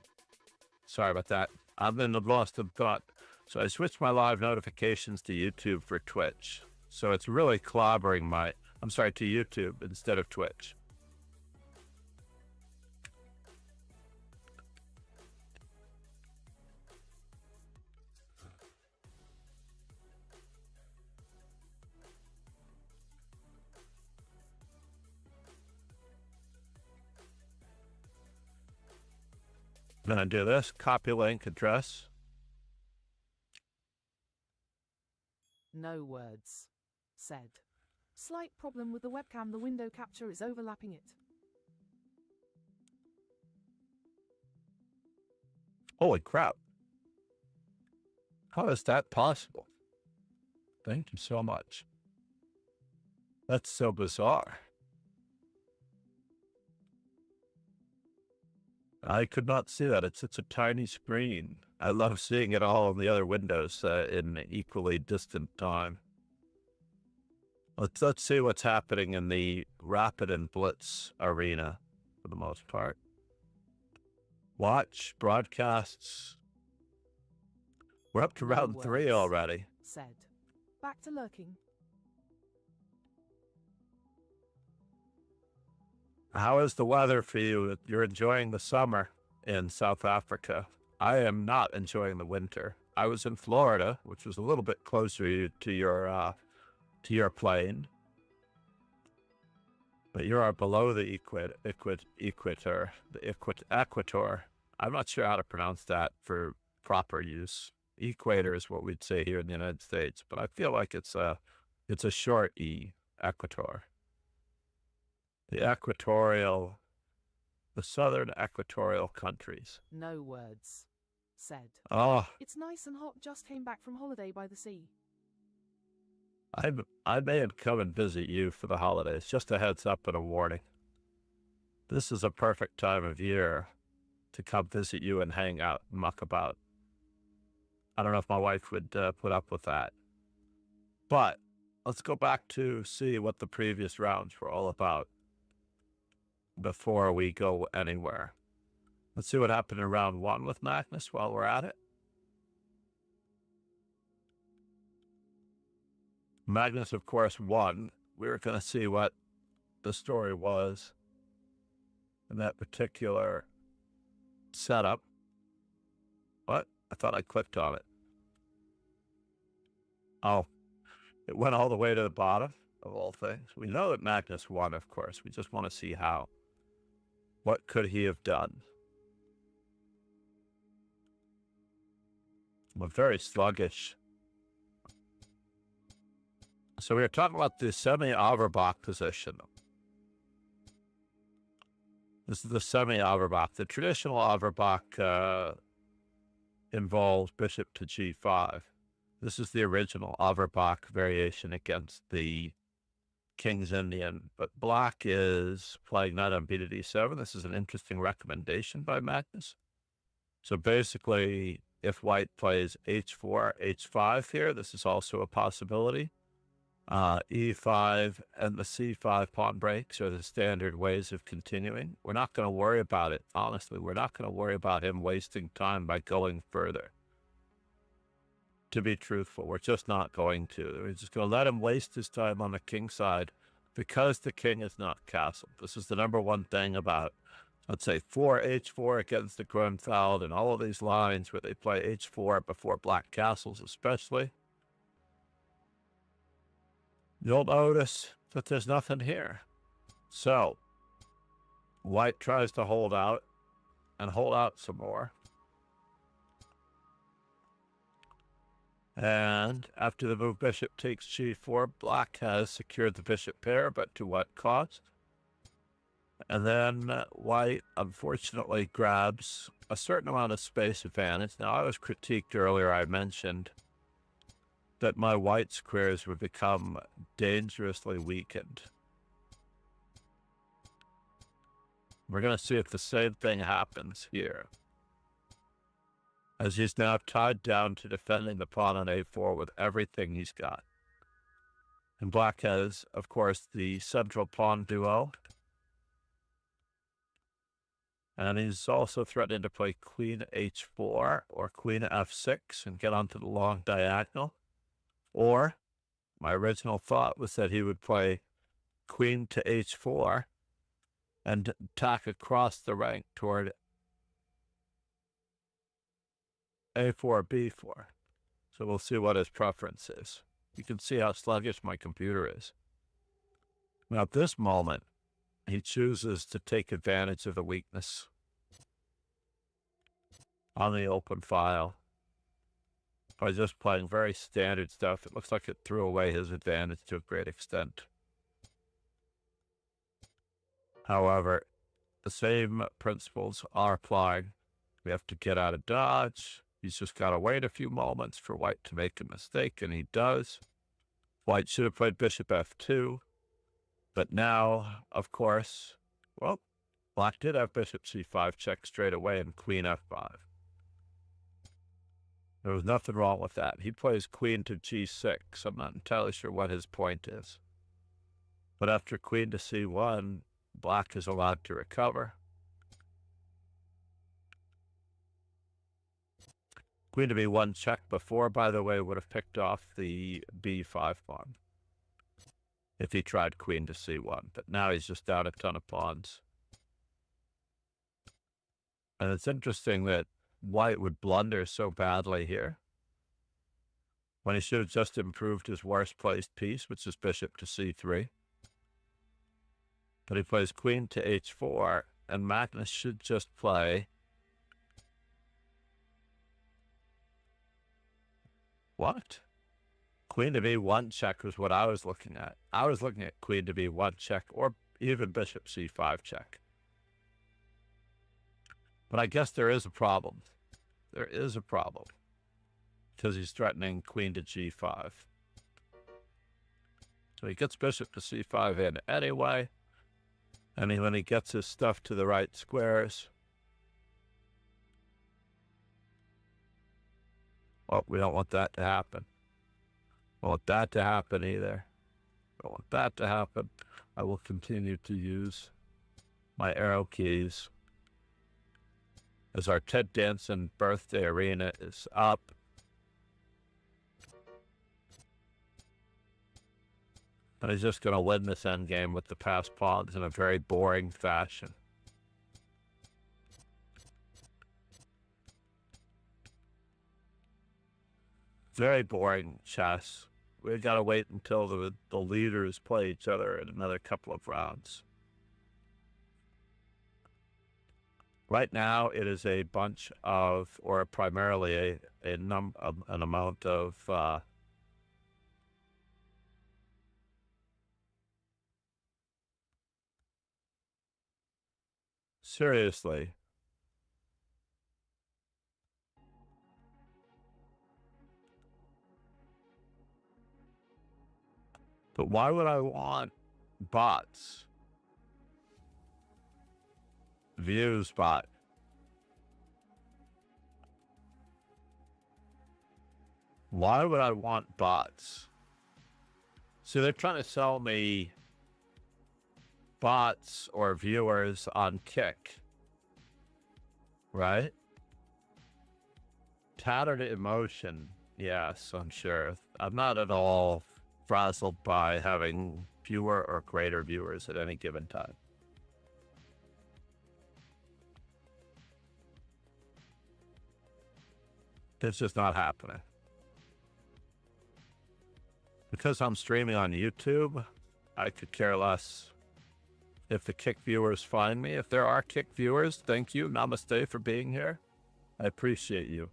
Sorry about that. I'm in the lost of thought. So I switched my live notifications to YouTube for Twitch. So it's really clobbering to YouTube instead of Twitch. I'm going to do this, copy link address. No words said. Slight problem with the webcam. The window capture is overlapping it. Holy crap. How is that possible? Thank you so much. That's so bizarre. I could not see that. It's such a tiny screen. I love seeing it all in the other windows in equally distant time. Let's see what's happening in the Rapid and Blitz arena for the most part. Watch, broadcasts. We're up to round 3 already. Said. Back to lurking. How is the weather for you? You're enjoying the summer in South Africa. I am not enjoying the winter. I was in Florida, which was a little bit closer to your plane. But you are below the equator. I'm not sure how to pronounce that for proper use. Equator is what we'd say here in the United States, but I feel like it's a short E, equator. The southern equatorial countries. No words said. Oh, it's nice and hot. Just came back from holiday by the sea. I may come and visit you for the holidays. Just a heads up and a warning. This is a perfect time of year to come visit you and hang out and muck about. I don't know if my wife would put up with that. But let's go back to see what the previous rounds were all about before we go anywhere. Let's see what happened in round 1 with Magnus while we're at it. Magnus, of course, won. We were going to see what the story was in that particular setup. What? I thought I clicked on it. Oh, it went all the way to the bottom of all things. We know that Magnus won, of course. We just want to see how. What could he have done? We're very sluggish. So we were talking about the semi-Averbach position. This is the semi-Averbach. The traditional Averbach involves bishop to g5. This is the original Averbach variation against the King's Indian, but black is playing knight on b to d7. This is an interesting recommendation by Magnus. So basically, if white plays h4, h5 here, this is also a possibility. E5 and the c5 pawn breaks are the standard ways of continuing. We're not going to worry about it. Honestly, we're not going to worry about him wasting time by going further. To be truthful, we're just not going to. We're just going to let him waste his time on the king side because the king is not castled. This is the number one thing about, let's say, 4h4 against the Grunfeld and all of these lines where they play h4 before black castles especially. You'll notice that there's nothing here. So, white tries to hold out and hold out some more. And after the move bishop takes g4, black has secured the bishop pair, but to what cost? And then white, unfortunately, grabs a certain amount of space advantage. Now, I was critiqued earlier. I mentioned that my white squares would become dangerously weakened. We're going to see if the same thing happens here, as he's now tied down to defending the pawn on a4 with everything he's got. And black has, of course, the central pawn duo. And he's also threatening to play queen h4 or queen f6 and get onto the long diagonal. Or, my original thought was that he would play queen to h4 and tack across the rank toward a4, b4. So we'll see what his preference is. You can see how sluggish my computer is. Now, at this moment, he chooses to take advantage of the weakness on the open file by just playing very standard stuff. It looks like it threw away his advantage to a great extent. However, the same principles are applied. We have to get out of dodge. He's just got to wait a few moments for white to make a mistake, and he does. White should have played bishop f2. But now, of course, well, black did have bishop c5 check straight away and queen f5. There was nothing wrong with that. He plays queen to g6. I'm not entirely sure what his point is. But after queen to c1, black is allowed to recover. Queen to b1 check before, by the way, would have picked off the b5 pawn if he tried queen to c1. But now he's just down a ton of pawns. And it's interesting that white would blunder so badly here when he should have just improved his worst placed piece, which is bishop to c3. But he plays queen to h4, and Magnus should just play what? Queen to b1 check was what I was looking at. I was looking at queen to b1 check or even bishop c5 check. But I guess there is a problem. There is a problem because he's threatening queen to g5. So he gets bishop to c5 in anyway. And when he gets his stuff to the right squares, well, we don't want that to happen. We don't want that to happen either. We don't want that to happen. I will continue to use my arrow keys as our Ted Danson birthday arena is up. And he's just going to win this endgame with the passed pawns in a very boring fashion. Very boring chess. We've got to wait until the leaders play each other in another couple of rounds. Right now, it is a bunch of, or primarily an amount of seriously. But why would I want bots? Views bot. Why would I want bots? So they're trying to sell me bots or viewers on Kick, right? Tattered emotion. Yes, I'm sure. I'm not at all frazzled by having fewer or greater viewers at any given time. It's just not happening. Because I'm streaming on YouTube, I could care less if the Kick viewers find me. If there are Kick viewers, thank you. Namaste for being here. I appreciate you.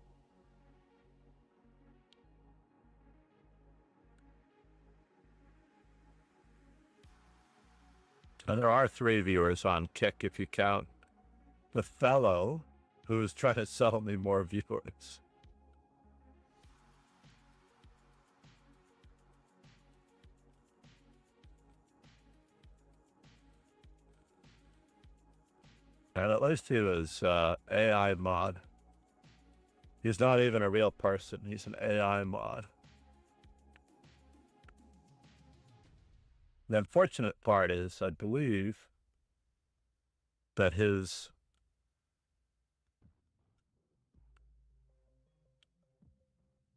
And there are 3 viewers on Kick if you count the fellow who's trying to sell me more viewers. And at least he was AI mod. He's not even a real person. He's an AI mod. The unfortunate part is, I believe, that his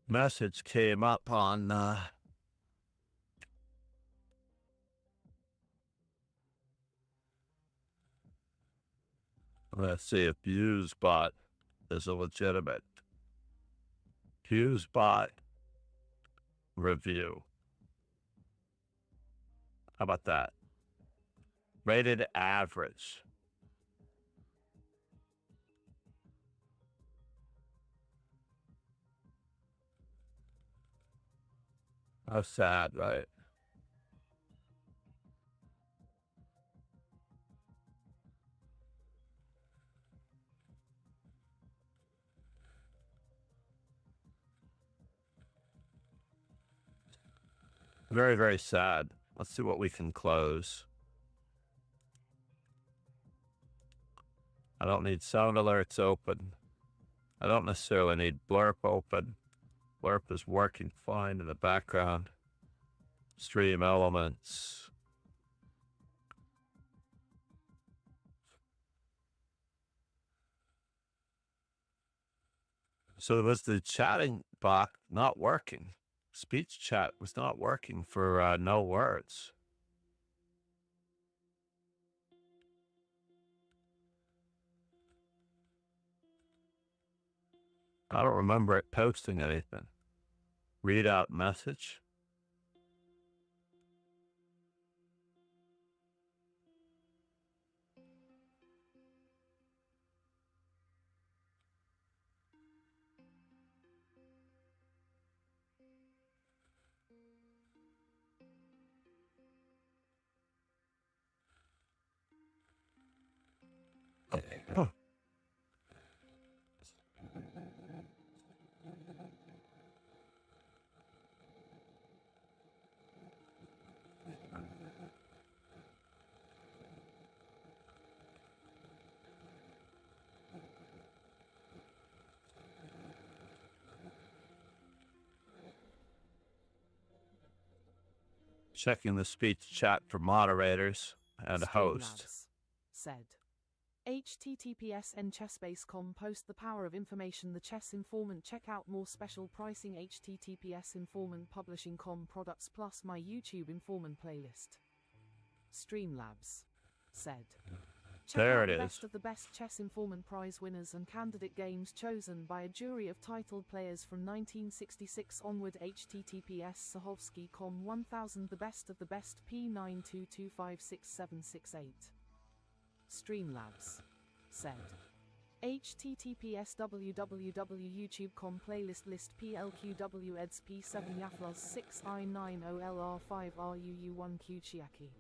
message came up on let's see if UseBot is a legitimate UseBot review. How about that? Rated average. How sad, right? Very, very sad. Let's see what we can close. I don't need sound alerts open. I don't necessarily need Blurp open. Blurp is working fine in the background. Stream elements. So was the chatting bot not working? Speech chat was not working for no words. I don't remember it posting anything. Read out message. Oh. Checking the speech chat for moderators and host. Streamlabs said. HTTPS nchessbase.com post the power of information. The Chess Informant. Check out more special pricing. HTTPS Informant Publishing.com products plus my YouTube Informant playlist. Streamlabs said. Check There out it the is. best of the best Chess Informant prize winners and candidate games chosen by a jury of titled players from 1966 onward. HTTPS Sahovsky.com 1000 the best of the best P922566768. Streamlabs said. HTTPS www.youtube.com playlist list PLQW eds P7 Yaflas 6I90LR5 RUU1 Chiaki.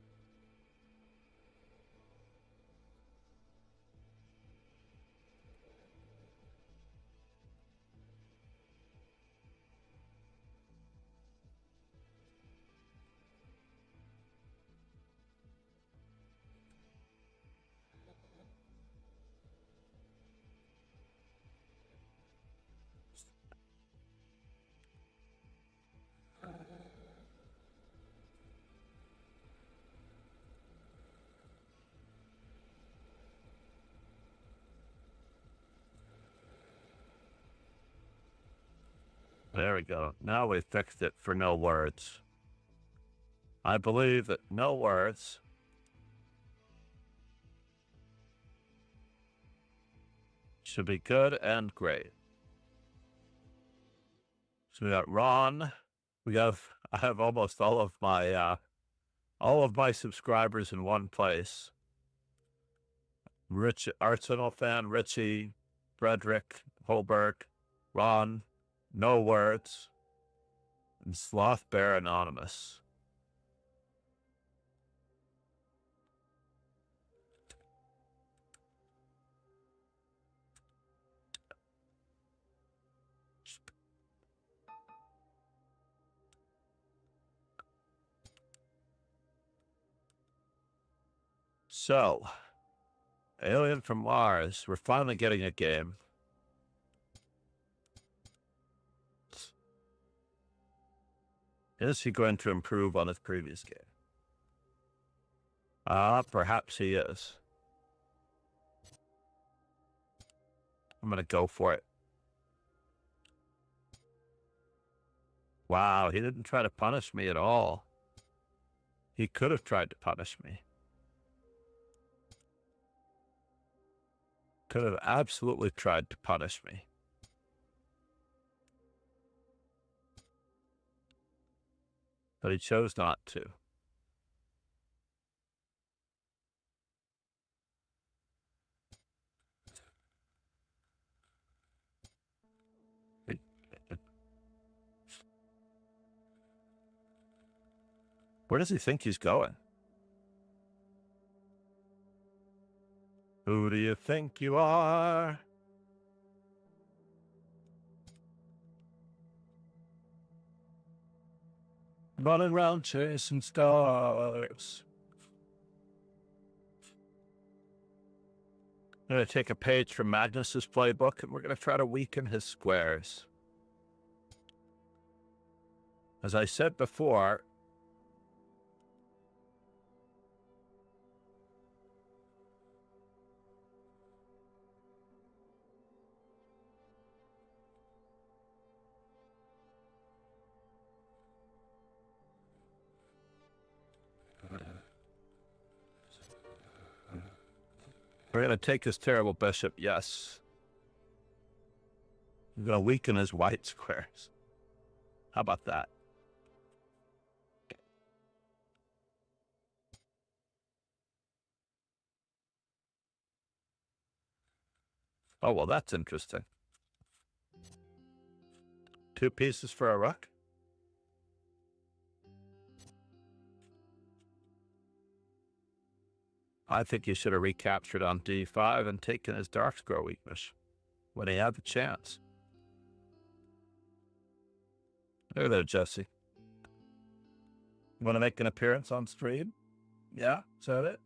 There we go. Now we fixed it for no words. I believe that no words should be good and great. So we got Ron. I have almost all of my subscribers in one place. Rich Arsenal fan, Richie, Frederick, Holberg, Ron, No Words, and Sloth Bear Anonymous. So, Alien from Mars. We're finally getting a game. Is he going to improve on his previous game? Perhaps he is. I'm going to go for it. Wow, he didn't try to punish me at all. He could have tried to punish me. Could have absolutely tried to punish me. But he chose not to. Where does he think he's going? Who do you think you are? Running around chasing stars. I'm going to take a page from Magnus's playbook, and we're going to try to weaken his squares. As I said before, we're going to take his terrible bishop, yes. We're going to weaken his white squares. How about that? Oh, well, that's interesting. 2 pieces for a rook? I think he should have recaptured on d5 and taken his dark square weakness when he had the chance. There, Jesse. You want to make an appearance on stream? Yeah, is that it?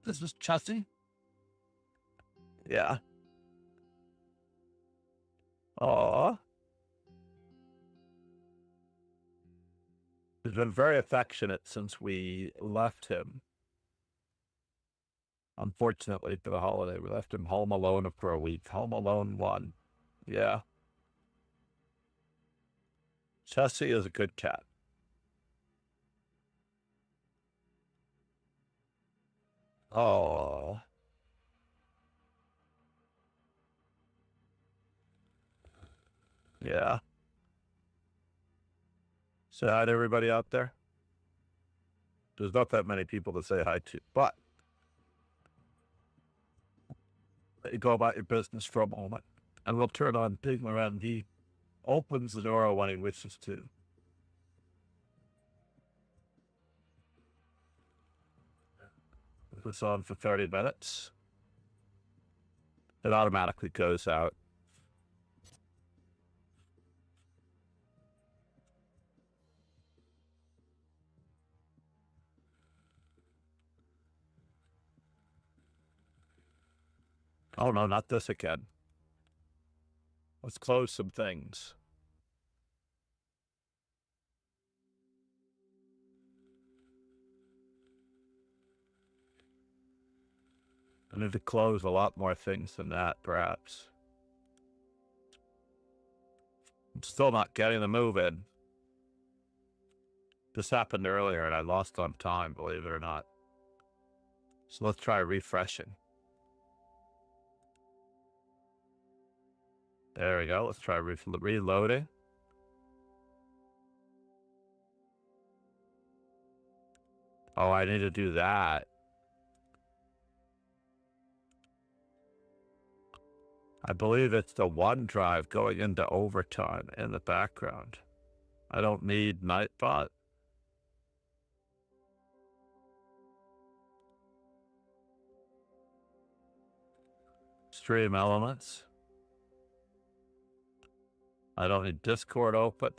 This is Jesse? Yeah. Aww. He's been very affectionate since we left him. Unfortunately, for the holiday, we left him home alone for a week. Home Alone 1. Yeah. Chessie is a good cat. Oh. Yeah. Say hi to everybody out there. There's not that many people to say hi to, but let you go about your business for a moment, and we'll turn on Big Moran. He opens the door when he wishes to. Put this on for 30 minutes. It automatically goes out. Oh no, not this again. Let's close some things. I need to close a lot more things than that, perhaps. I'm still not getting the move in. This happened earlier and I lost on time, believe it or not. So let's try refreshing. There we go. Let's try reloading. Oh, I need to do that. I believe it's the OneDrive going into overtime in the background. I don't need Nightbot. Stream elements. I don't need Discord open.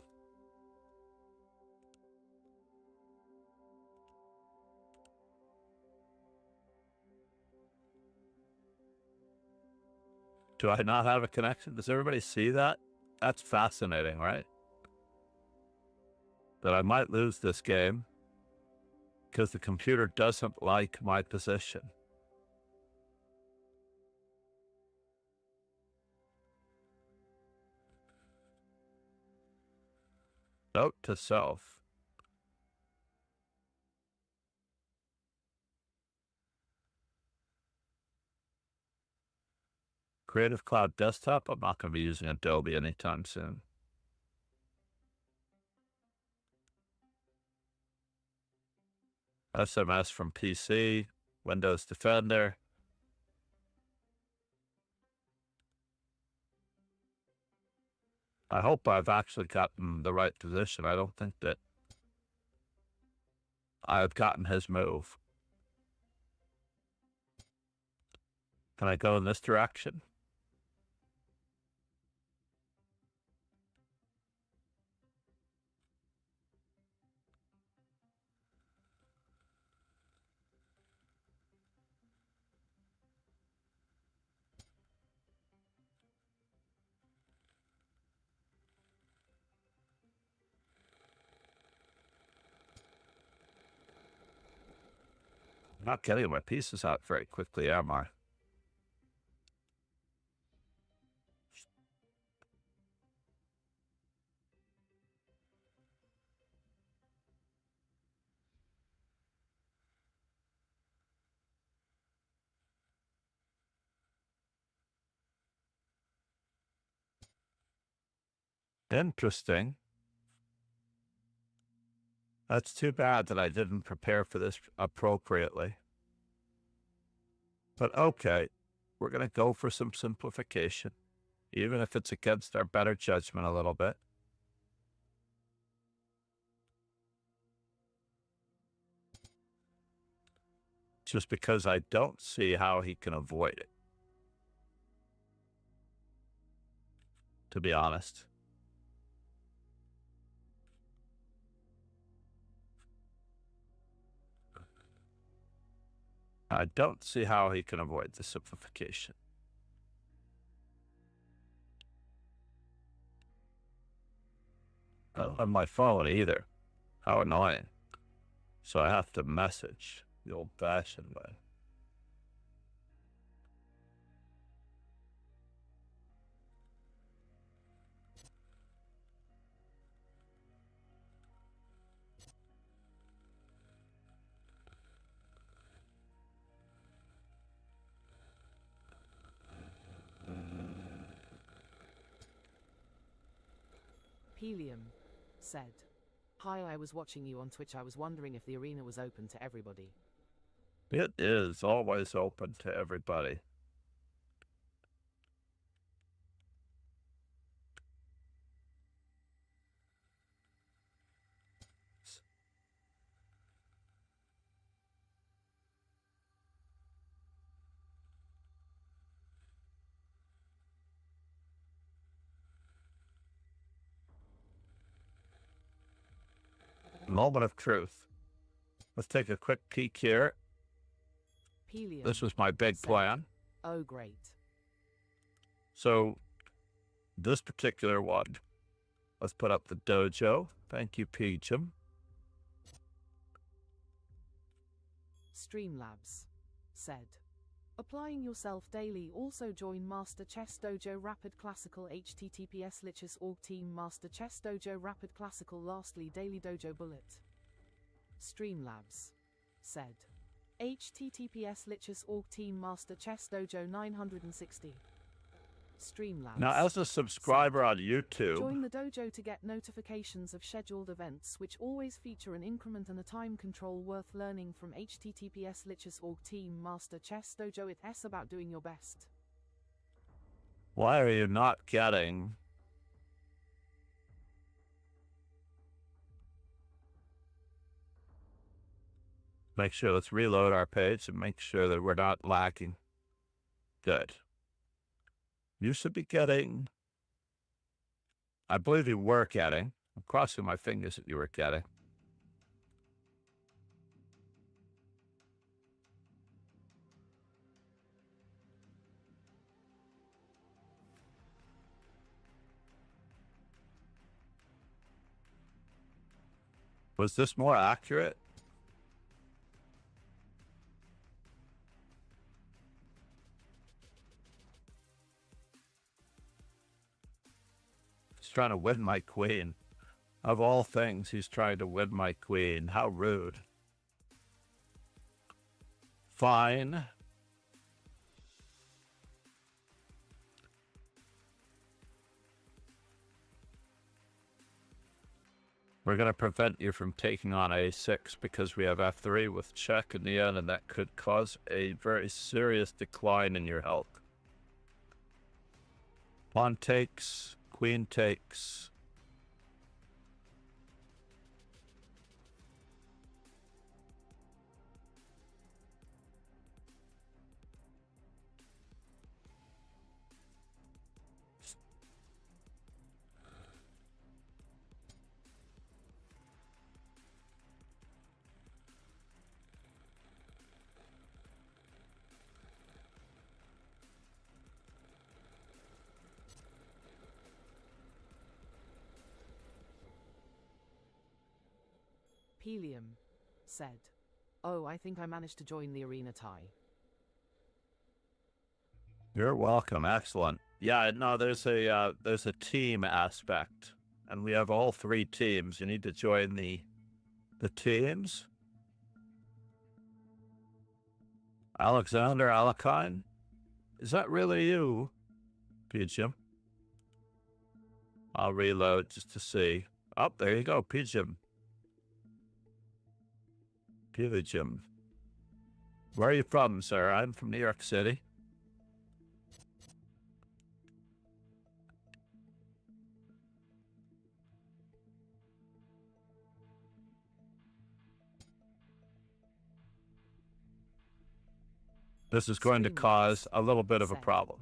Do I not have a connection? Does everybody see that? That's fascinating, right? That I might lose this game because the computer doesn't like my position. Note to self. Creative Cloud Desktop. I'm not going to be using Adobe anytime soon. SMS from PC, Windows Defender. I hope I've actually gotten the right position. I don't think that I've gotten his move. Can I go in this direction? I'm not getting my pieces out very quickly, am I? Interesting. That's too bad that I didn't prepare for this appropriately. But okay, we're going to go for some simplification, even if it's against our better judgment a little bit. Just because I don't see how he can avoid it, to be honest. I don't see how he can avoid the simplification. I don't have my phone either. How annoying. So I have to message the old-fashioned way. Helium said, "Hi, I was watching you on Twitch. I was wondering if the arena was open to everybody." It is always open to everybody. Moment of truth. Let's take a quick peek here. Helium This was my big said, plan. "Oh, great." So this particular one, let's put up the dojo. Thank you, Peachum. Streamlabs said, "Applying yourself daily. Also join Master Chess Dojo Rapid Classical https lichess org team Master Chess Dojo Rapid Classical. Lastly, Daily Dojo Bullet." Streamlabs said, https lichess org team Master Chess Dojo 960. Streamlabs. Now, as a subscriber on YouTube, Join the dojo to get notifications of scheduled events, which always feature an increment and a time control worth learning from https lichess org team Master Chess Dojo. It's about doing your best. why are you not getting... Make sure, let's reload our page and make sure that we're not lacking. Good. You should be getting... I believe you were getting. I'm crossing my fingers that you were getting. Was this more accurate? He's trying to win my queen. Of all things, he's trying to win my queen. How rude. Fine. We're going to prevent you from taking on a6 because we have f3 with check in the end, and that could cause a very serious decline in your health. Pawn takes, queen takes. Helium said, "Oh, I think I managed to join the arena tie." You're welcome. Excellent. Yeah, no, there's a team aspect, and we have all 3 teams. You need to join the teams. Alexander Alakine, is that really you? Pidgem. I'll reload just to see. Oh, there you go, Pidgem. Pidgem. Where are you from, sir? I'm from New York City. This is going to cause a little bit of a problem.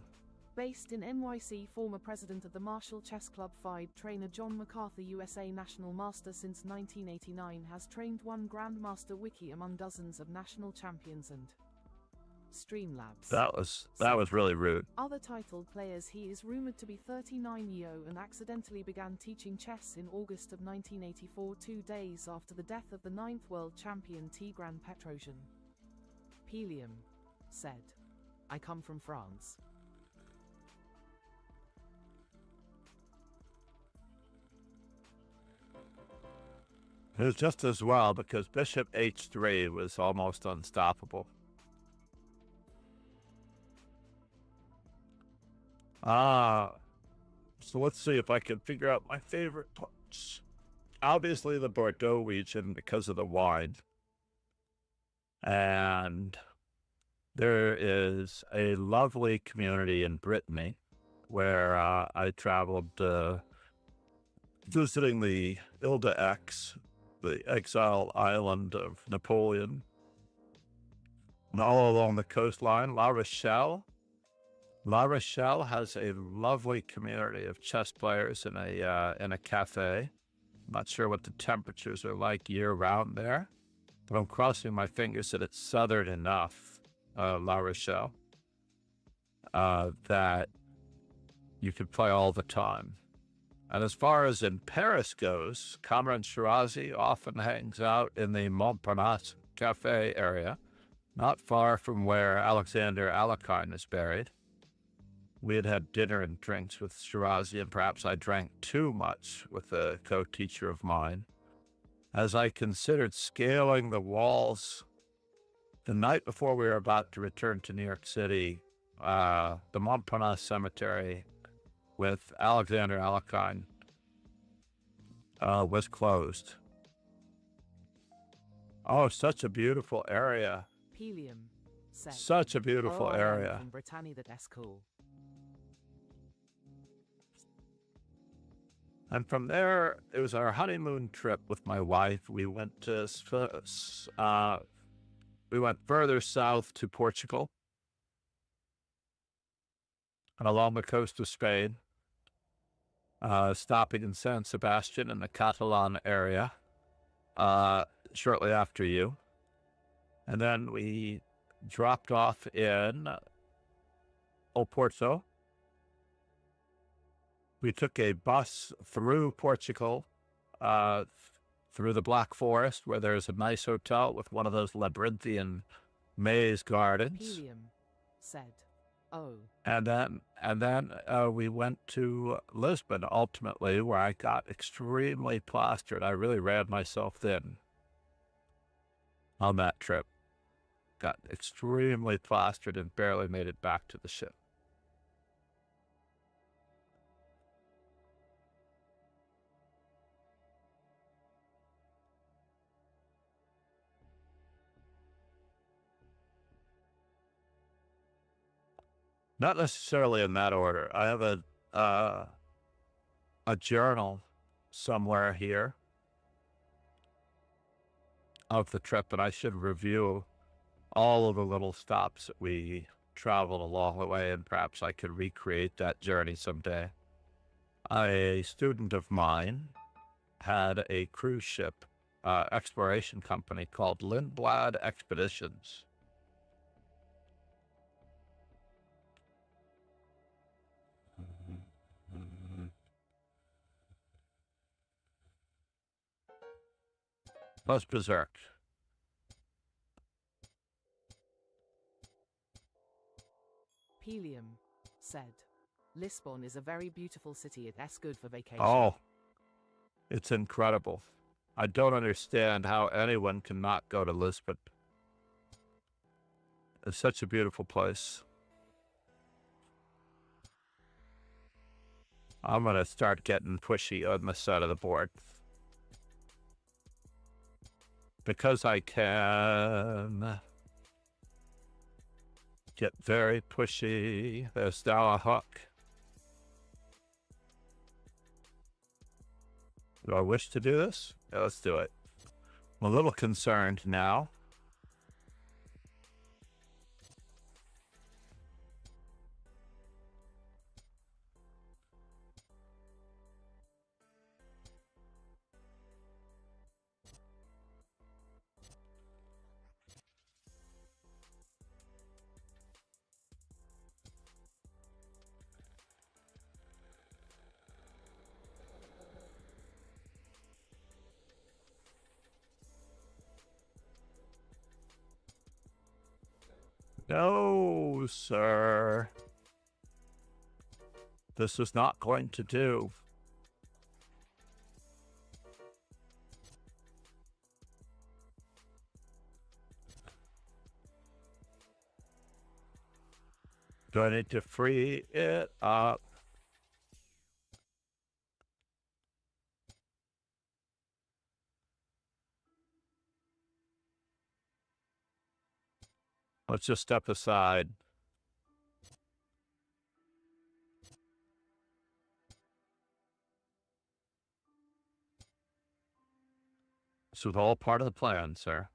Based in NYC, former president of the Marshall Chess Club FIDE trainer John MacArthur, USA National Master since 1989, has trained one Grandmaster Wiki among dozens of national champions and Streamlabs. That was really rude. Other titled players. He is rumored to be 39-year and accidentally began teaching chess in August of 1984, 2 days after the death of the 9th world champion Tigran Petrosian. Helium said, "I come from France." It was just as well because bishop h3 was almost unstoppable. So let's see if I can figure out my favorite parts. Obviously the Bordeaux region because of the wine. And there is a lovely community in Brittany where I traveled visiting the Ile d'Aix, the exile island of Napoleon, and all along the coastline. La Rochelle has a lovely community of chess players in a cafe. I'm not sure what the temperatures are like year-round there, but I'm crossing my fingers that it's southern enough, La Rochelle, that you could play all the time. And as far as in Paris goes, Kamran Shirazi often hangs out in the Montparnasse Cafe area, not far from where Alexander Alakine is buried. We had dinner and drinks with Shirazi, and perhaps I drank too much with a co-teacher of mine, as I considered scaling the walls. The night before we were about to return to New York City, the Montparnasse Cemetery with Alexander Alakine was closed. Oh, such a beautiful area. Helium said, Such a beautiful area. From Brittany, that's cool. And from there, it was our honeymoon trip with my wife. We went further south to Portugal and along the coast of Spain, stopping in San Sebastian in the Catalan area shortly after you. And then we dropped off in Oporto. We took a bus through Portugal through the Black Forest, where there's a nice hotel with one of those labyrinthian maze gardens. Helium said, "Oh." And then we went to Lisbon, ultimately, where I got extremely plastered. I really ran myself thin on that trip. Got extremely plastered and barely made it back to the ship. Not necessarily in that order. I have a journal somewhere here of the trip, and I should review all of the little stops that we traveled along the way, and perhaps I could recreate that journey someday. A student of mine had a cruise ship exploration company called Lindblad Expeditions. Plus Berserk. Helium said, "Lisbon is a very beautiful city. It's good for vacation." Oh, it's incredible. I don't understand how anyone can not go to Lisbon. It's such a beautiful place. I'm going to start getting pushy on my side of the board. Because I can get very pushy. There's now a hook. Do I wish to do this? Yeah, let's do it. I'm a little concerned now. No, sir. This is not going to do. Do I need to free it up? Let's just step aside. This was all part of the plan, sir.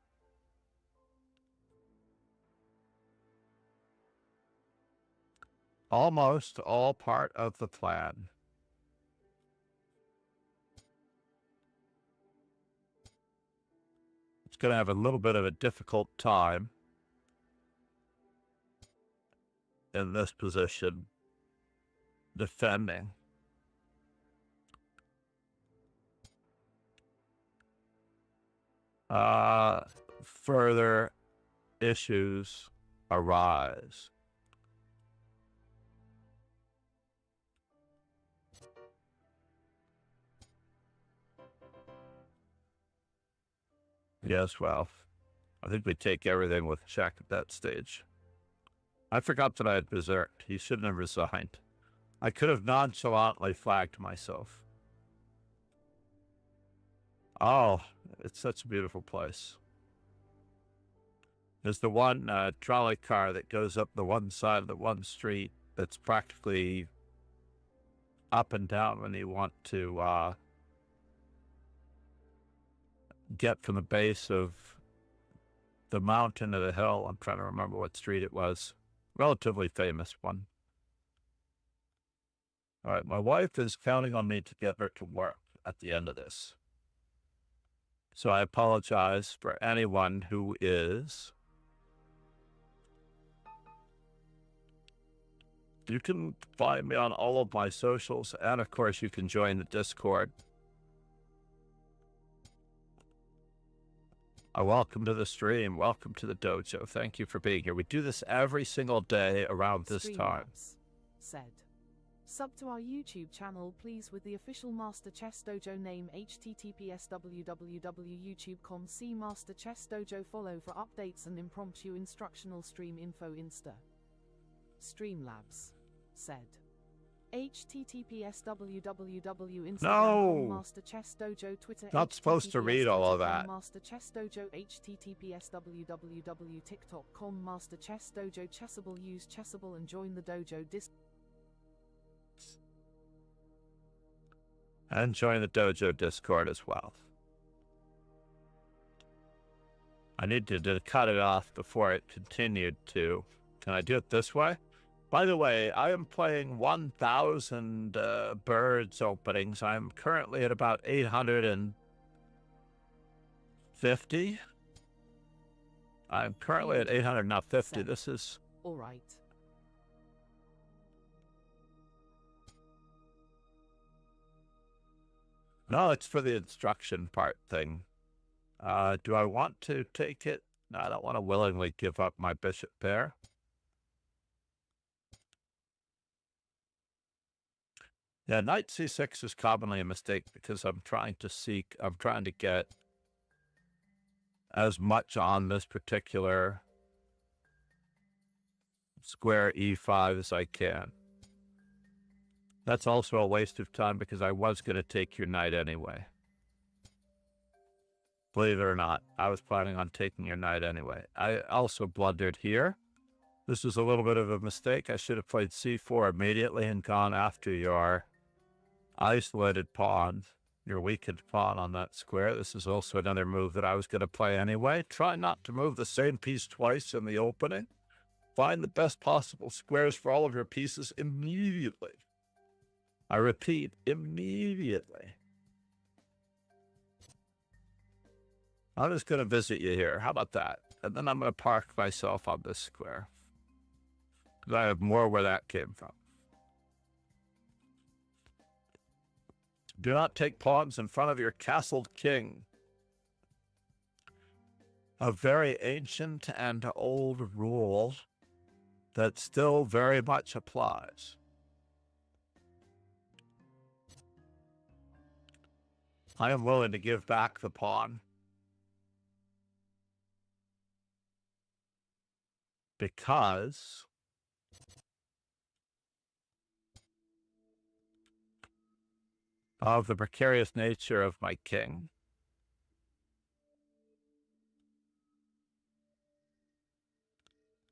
Almost all part of the plan. It's going to have a little bit of a difficult time in this position defending. Further issues arise. Yes, well, I think we take everything with check at that stage. I forgot that I had berserked. He shouldn't have resigned. I could have nonchalantly flagged myself. Oh, it's such a beautiful place. There's the one trolley car that goes up the one side of the one street that's practically up and down when you want to get from the base of the mountain to the hill. I'm trying to remember what street it was. Relatively famous one. All right, my wife is counting on me to get her to work at the end of this. So I apologize for anyone who is. You can find me on all of my socials, and of course you can join the Discord. Welcome to the stream. Welcome to the dojo. Thank you for being here. We do this every single day around this time. Streamlabs said. Sub to our YouTube channel please with the official Master Chess Dojo name https www.youtube.com see Master Chess Dojo follow for updates and impromptu instructional stream info insta. Streamlabs said. https www.instagram.com No! Master Chess Dojo Twitter Not supposed to read all of that. Master Chess Dojo https www.tiktok.com Master Chess Dojo Chessable use Chessable and join the dojo And join the dojo Discord as well. I need to cut it off before it continued to. Can I do it this way? By the way, I am playing 1,000 birds openings. I'm currently at about 850. I'm currently at 850. This is... All right. No, it's for the instruction part thing. Do I want to take it? No, I don't want to willingly give up my bishop pair. Yeah, knight c6 is commonly a mistake because I'm trying to get as much on this particular square e5 as I can. That's also a waste of time because I was going to take your knight anyway. Believe it or not, I was planning on taking your knight anyway. I also blundered here. This was a little bit of a mistake. I should have played c4 immediately and gone after your isolated pawn, your weakened pawn on that square. This is also another move that I was going to play anyway. Try not to move the same piece twice in the opening. Find the best possible squares for all of your pieces immediately. I repeat, immediately. I'm just going to visit you here. How about that? And then I'm going to park myself on this square. Because I have more where that came from. Do not take pawns in front of your castled king. A very ancient and old rule that still very much applies. I am willing to give back the pawn because of the precarious nature of my king.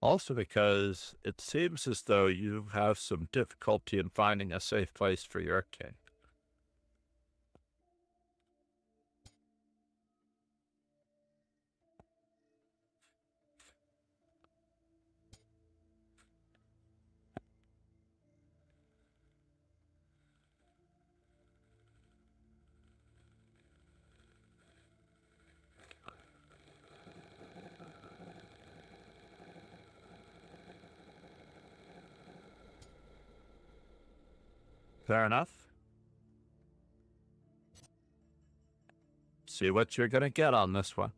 Also because it seems as though you have some difficulty in finding a safe place for your king. Fair enough. See what you're going to get on this one.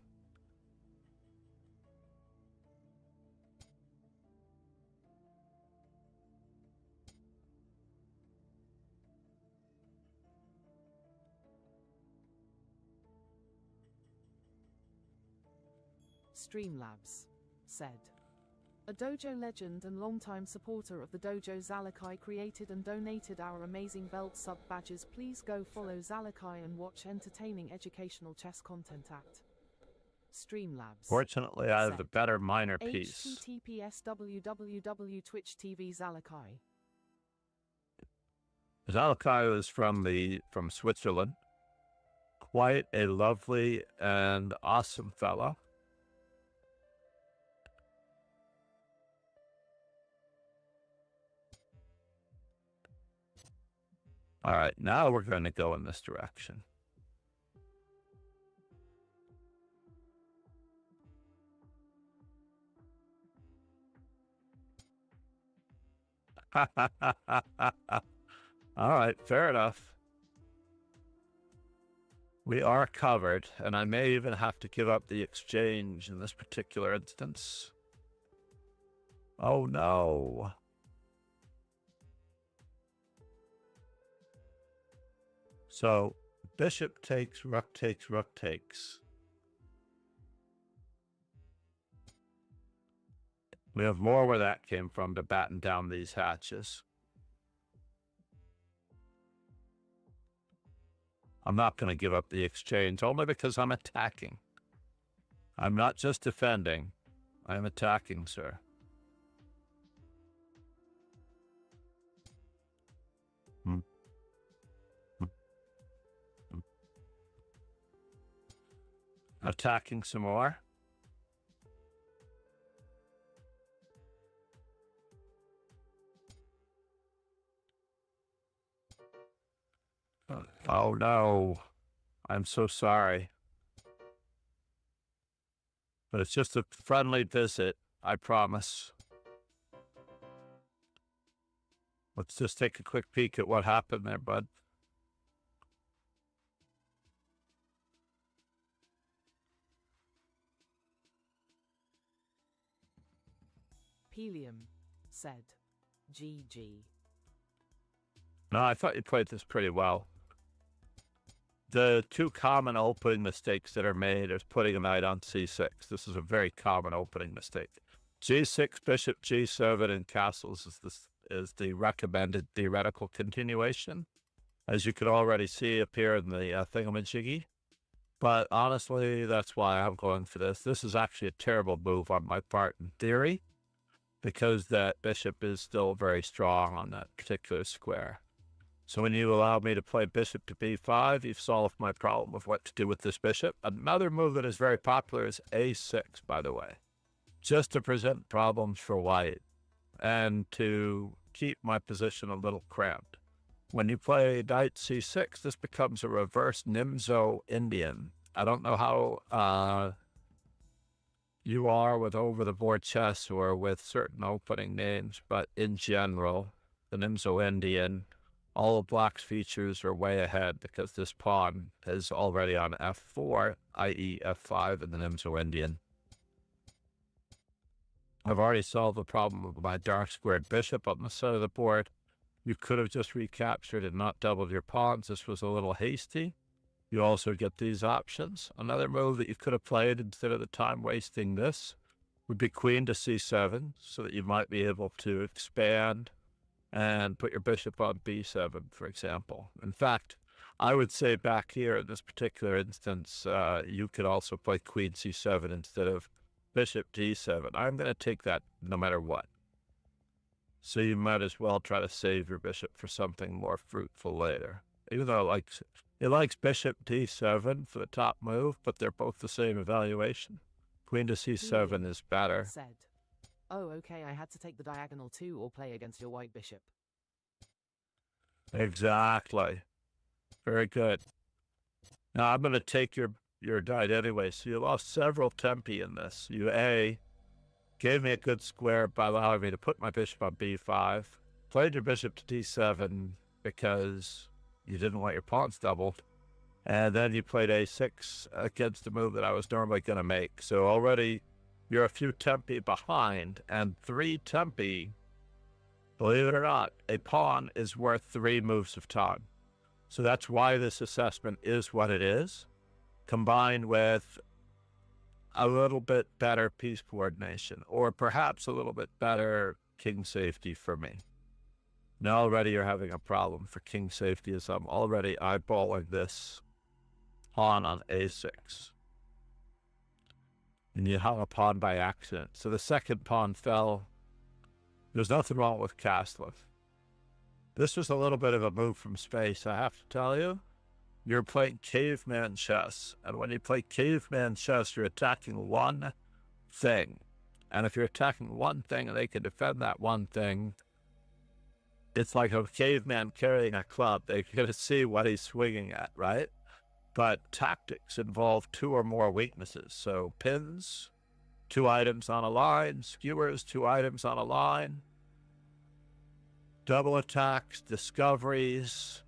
Streamlabs said. A dojo legend and longtime supporter of the dojo Zalakai created and donated our amazing belt sub badges. Please go follow Zalakai and watch entertaining educational chess content at Streamlabs. Fortunately, I have the better minor piece. https www.twitch.tv Zalakai. Zalakai is from Switzerland. Quite a lovely and awesome fellow. All right, now we're going to go in this direction. All right, fair enough. We are covered, and I may even have to give up the exchange in this particular instance. Oh no. So, bishop takes, rook takes, rook takes. We have more where that came from to batten down these hatches. I'm not going to give up the exchange, only because I'm attacking. I'm not just defending. I'm attacking, sir. Attacking some more. Oh no. I'm so sorry. But it's just a friendly visit, I promise. Let's just take a quick peek at what happened there, bud. Pelium said, GG. No, I thought you played this pretty well. The two common opening mistakes that are made is putting a knight on c6. This is a very common opening mistake. g6, bishop, g7, and castles is the recommended theoretical continuation, as you can already see appear in the thingamajiggy. But honestly, that's why I'm going for this. This is actually a terrible move on my part in theory, because that bishop is still very strong on that particular square. So when you allow me to play bishop to b5, you've solved my problem of what to do with this bishop. Another move that is very popular is a6, by the way, just to present problems for white and to keep my position a little cramped. When you play knight c6, this becomes a reverse Nimzo Indian. I don't know how you are with over-the-board chess or with certain opening names, but in general, the Nimzo Indian, all of black's features are way ahead because this pawn is already on f4, i.e. f5 in the Nimzo Indian. I've already solved the problem of my dark squared bishop on the side of the board. You could have just recaptured and not doubled your pawns. This was a little hasty. You also get these options. Another move that you could have played instead of the time wasting this would be queen to c7, so that you might be able to expand and put your bishop on b7, for example. In fact, I would say back here in this particular instance, you could also play queen c7 instead of bishop d7. I'm going to take that no matter what. So you might as well try to save your bishop for something more fruitful later. Even though it likes bishop d7 for the top move, but they're both the same evaluation. Queen to c7 is better. Said, oh, okay, I had to take the diagonal too or play against your white bishop. Exactly. Very good. Now I'm going to take your knight anyway, so you lost several tempi in this. You gave me a good square by allowing me to put my bishop on b5, played your bishop to d7 because you didn't want your pawns doubled, and then you played a6 against the move that I was normally going to make. So already you're a few tempi behind, and 3 tempi, believe it or not, a pawn is worth 3 moves of time. So that's why this assessment is what it is, combined with a little bit better piece coordination, or perhaps a little bit better king safety for me. Now already you're having a problem for king safety, as I'm already eyeballing this pawn on a6. And you hung a pawn by accident. So the second pawn fell. There's nothing wrong with castling. This was a little bit of a move from space, I have to tell you. You're playing caveman chess, and when you play caveman chess, you're attacking one thing. And if you're attacking one thing and they can defend that one thing, it's like a caveman carrying a club. They're going to see what he's swinging at, right? But tactics involve 2 or more weaknesses. So pins, 2 items on a line, skewers, 2 items on a line, double attacks, discoveries,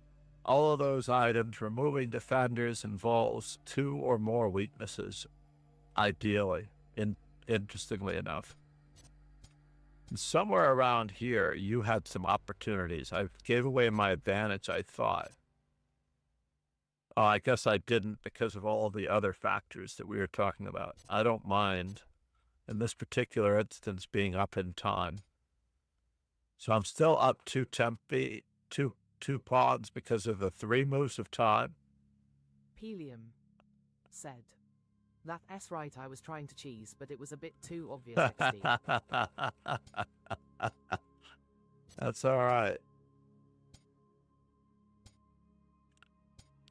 all of those items, removing defenders involves 2 or more weaknesses, ideally, interestingly enough. Somewhere around here, you had some opportunities. I gave away my advantage, I thought. Oh, I guess I didn't because of all the other factors that we were talking about. I don't mind, in this particular instance, being up in time. So I'm still up 2 tempi, two pawns because of the 3 moves of time. Pelium said. That's right, I was trying to cheese, but it was a bit too obvious, XD. That's all right.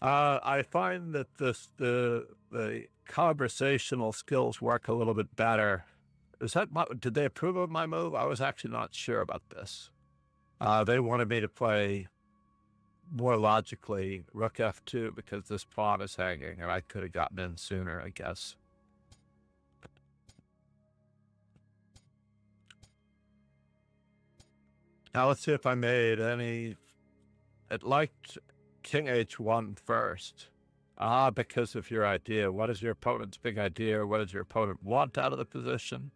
I find that the conversational skills work a little bit better. Did they approve of my move? I was actually not sure about this. They wanted me to play more logically rook f2 because this pawn is hanging, and I could have gotten in sooner, I guess. Now let's see if I made any. It liked king h1 first. Because of your idea. What is your opponent's big idea? What does your opponent want out of the position?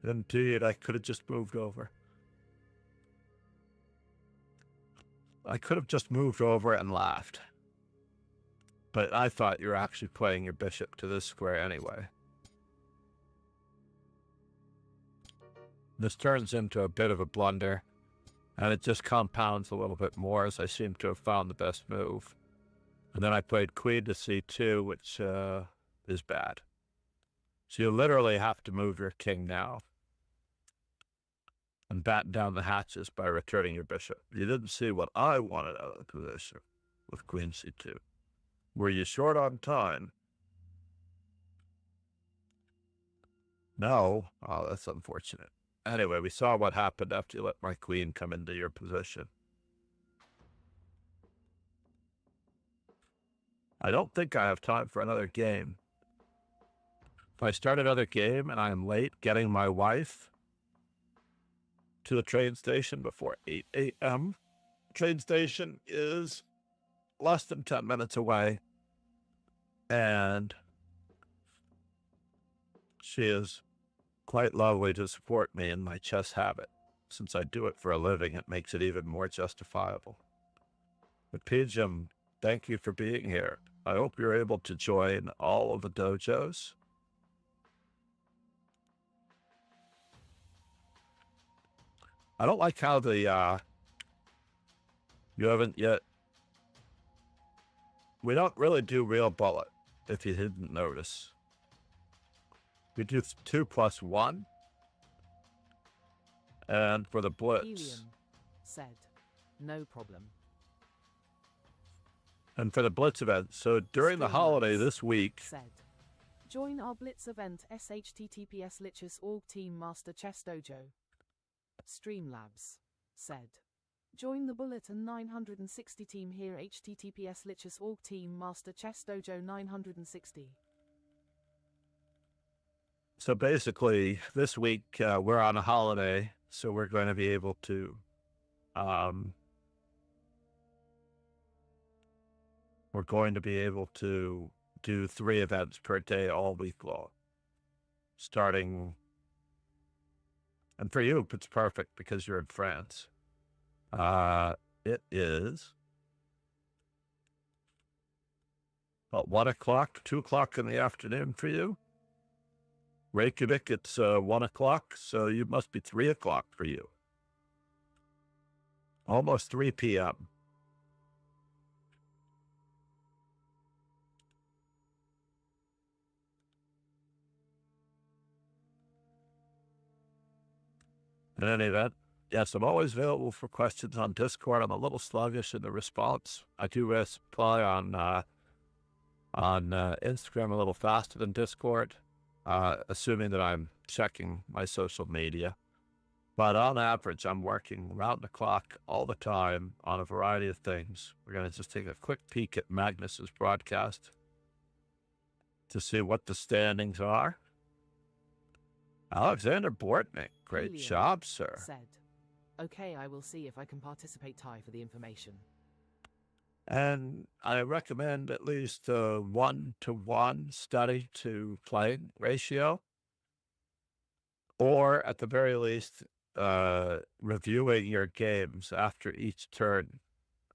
Indeed, I could have just moved over. I could have just moved over and laughed. But I thought you were actually playing your bishop to this square anyway. This turns into a bit of a blunder, and it just compounds a little bit more as I seem to have found the best move. And then I played queen to c2, which is bad. So you literally have to move your king now and batten down the hatches by returning your bishop. You didn't see what I wanted out of the position with queen c2. Were you short on time? No. Oh, that's unfortunate. Anyway, we saw what happened after you let my queen come into your position. I don't think I have time for another game. If I start another game and I am late getting my wife to the train station before 8 a.m., train station is less than 10 minutes away, and she is quite lovely to support me in my chess habit. Since I do it for a living, it makes it even more justifiable. But Pijam, thank you for being here. I hope you're able to join all of the dojos. I don't like how the, you haven't yet, we don't really do real bullet, if you didn't notice. We do 2+1. And for the blitz. Helium said, no problem. And for the blitz event, so during the holiday this week, said, join our blitz event https lichess org team master chess dojo. Streamlabs said, join the bulletin 960 team here https lichess org team master chess dojo 960. So basically this week we're on a holiday, so we're going to be able to do 3 events per day all week long, starting, and for you it's perfect because you're in France. It is about 1 o'clock, 2 o'clock in the afternoon for you. Reykjavik, it's 1 o'clock, so you must be 3 o'clock for you. Almost 3 p.m. In any event, yes, I'm always available for questions on Discord. I'm a little sluggish in the response. I do reply on Instagram a little faster than Discord, assuming that I'm checking my social media. But on average, I'm working round the clock all the time on a variety of things. We're going to just take a quick peek at Magnus's broadcast to see what the standings are. Alexander Bortnick, great job, sir. Said, Okay, I will see if I can participate. Tie for the information. And I recommend at least a 1-to-1 study to playing ratio, or at the very least, reviewing your games after each turn.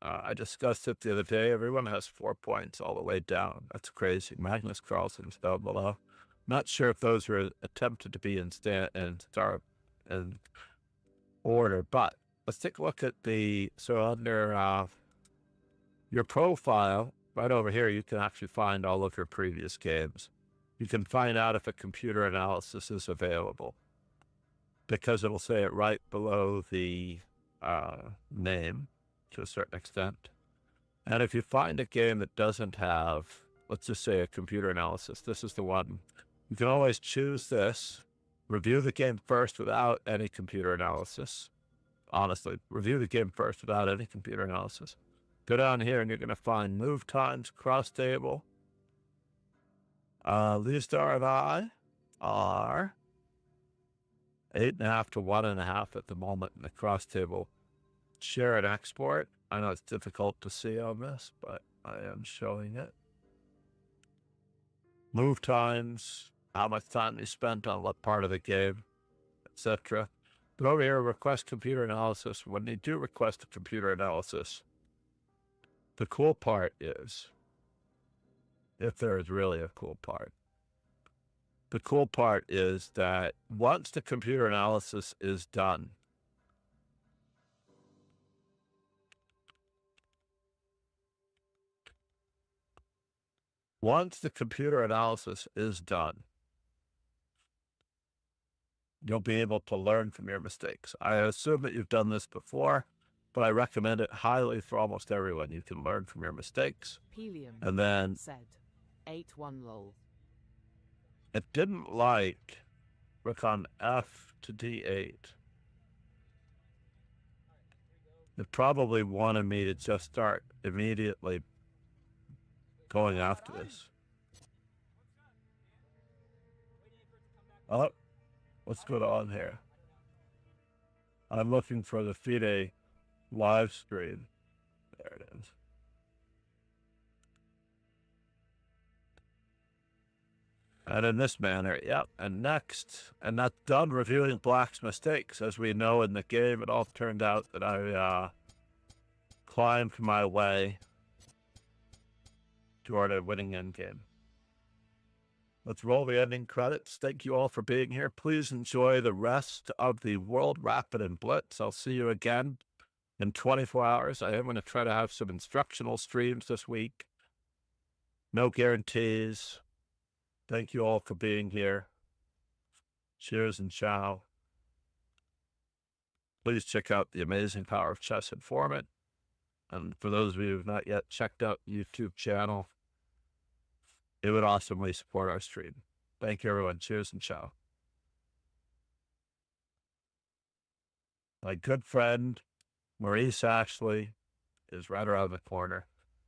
I discussed it the other day. Everyone has 4 points all the way down. That's crazy. Magnus Carlsen's down below. Not sure if those were attempted to be in order, but let's take a look at under your profile, right over here, you can actually find all of your previous games. You can find out if a computer analysis is available, because it'll say it right below the name to a certain extent. And if you find a game that doesn't have, let's just say, a computer analysis, this is the one. You can always choose this, review the game first without any computer analysis. Honestly, review the game first without any computer analysis. Go down here and you're going to find move times, cross table. Leostar and I are 8.5 to 1.5 at the moment in the cross table. Share and export. I know it's difficult to see on this, but I am showing it. Move times, how much time you spent on what part of the game, etc. But over here, request computer analysis. When you do request a computer analysis, the cool part is, if there is really a cool part, the cool part is that once the computer analysis is done, you'll be able to learn from your mistakes. I assume that you've done this before, but I recommend it highly for almost everyone. You can learn from your mistakes. Helium And then said 8-1 lol. It didn't like rook on F to D8. It probably wanted me to just start immediately going after this. Oh, what's going on here? I'm looking for the FIDE live stream. There it is. And in this manner, yep. And next, and that's done reviewing Black's mistakes. As we know in the game, it all turned out that I climbed my way toward a winning endgame. Let's roll the ending credits. Thank you all for being here. Please enjoy the rest of the World Rapid and Blitz. I'll see you again in 24 hours. I am going to try to have some instructional streams this week. No guarantees. Thank you all for being here. Cheers and ciao. Please check out the amazing Power of Chess Informant. And for those of you who have not yet checked out the YouTube channel, it would awesomely support our stream. Thank you, everyone. Cheers and ciao. My good friend, Maurice Ashley, is right around the corner.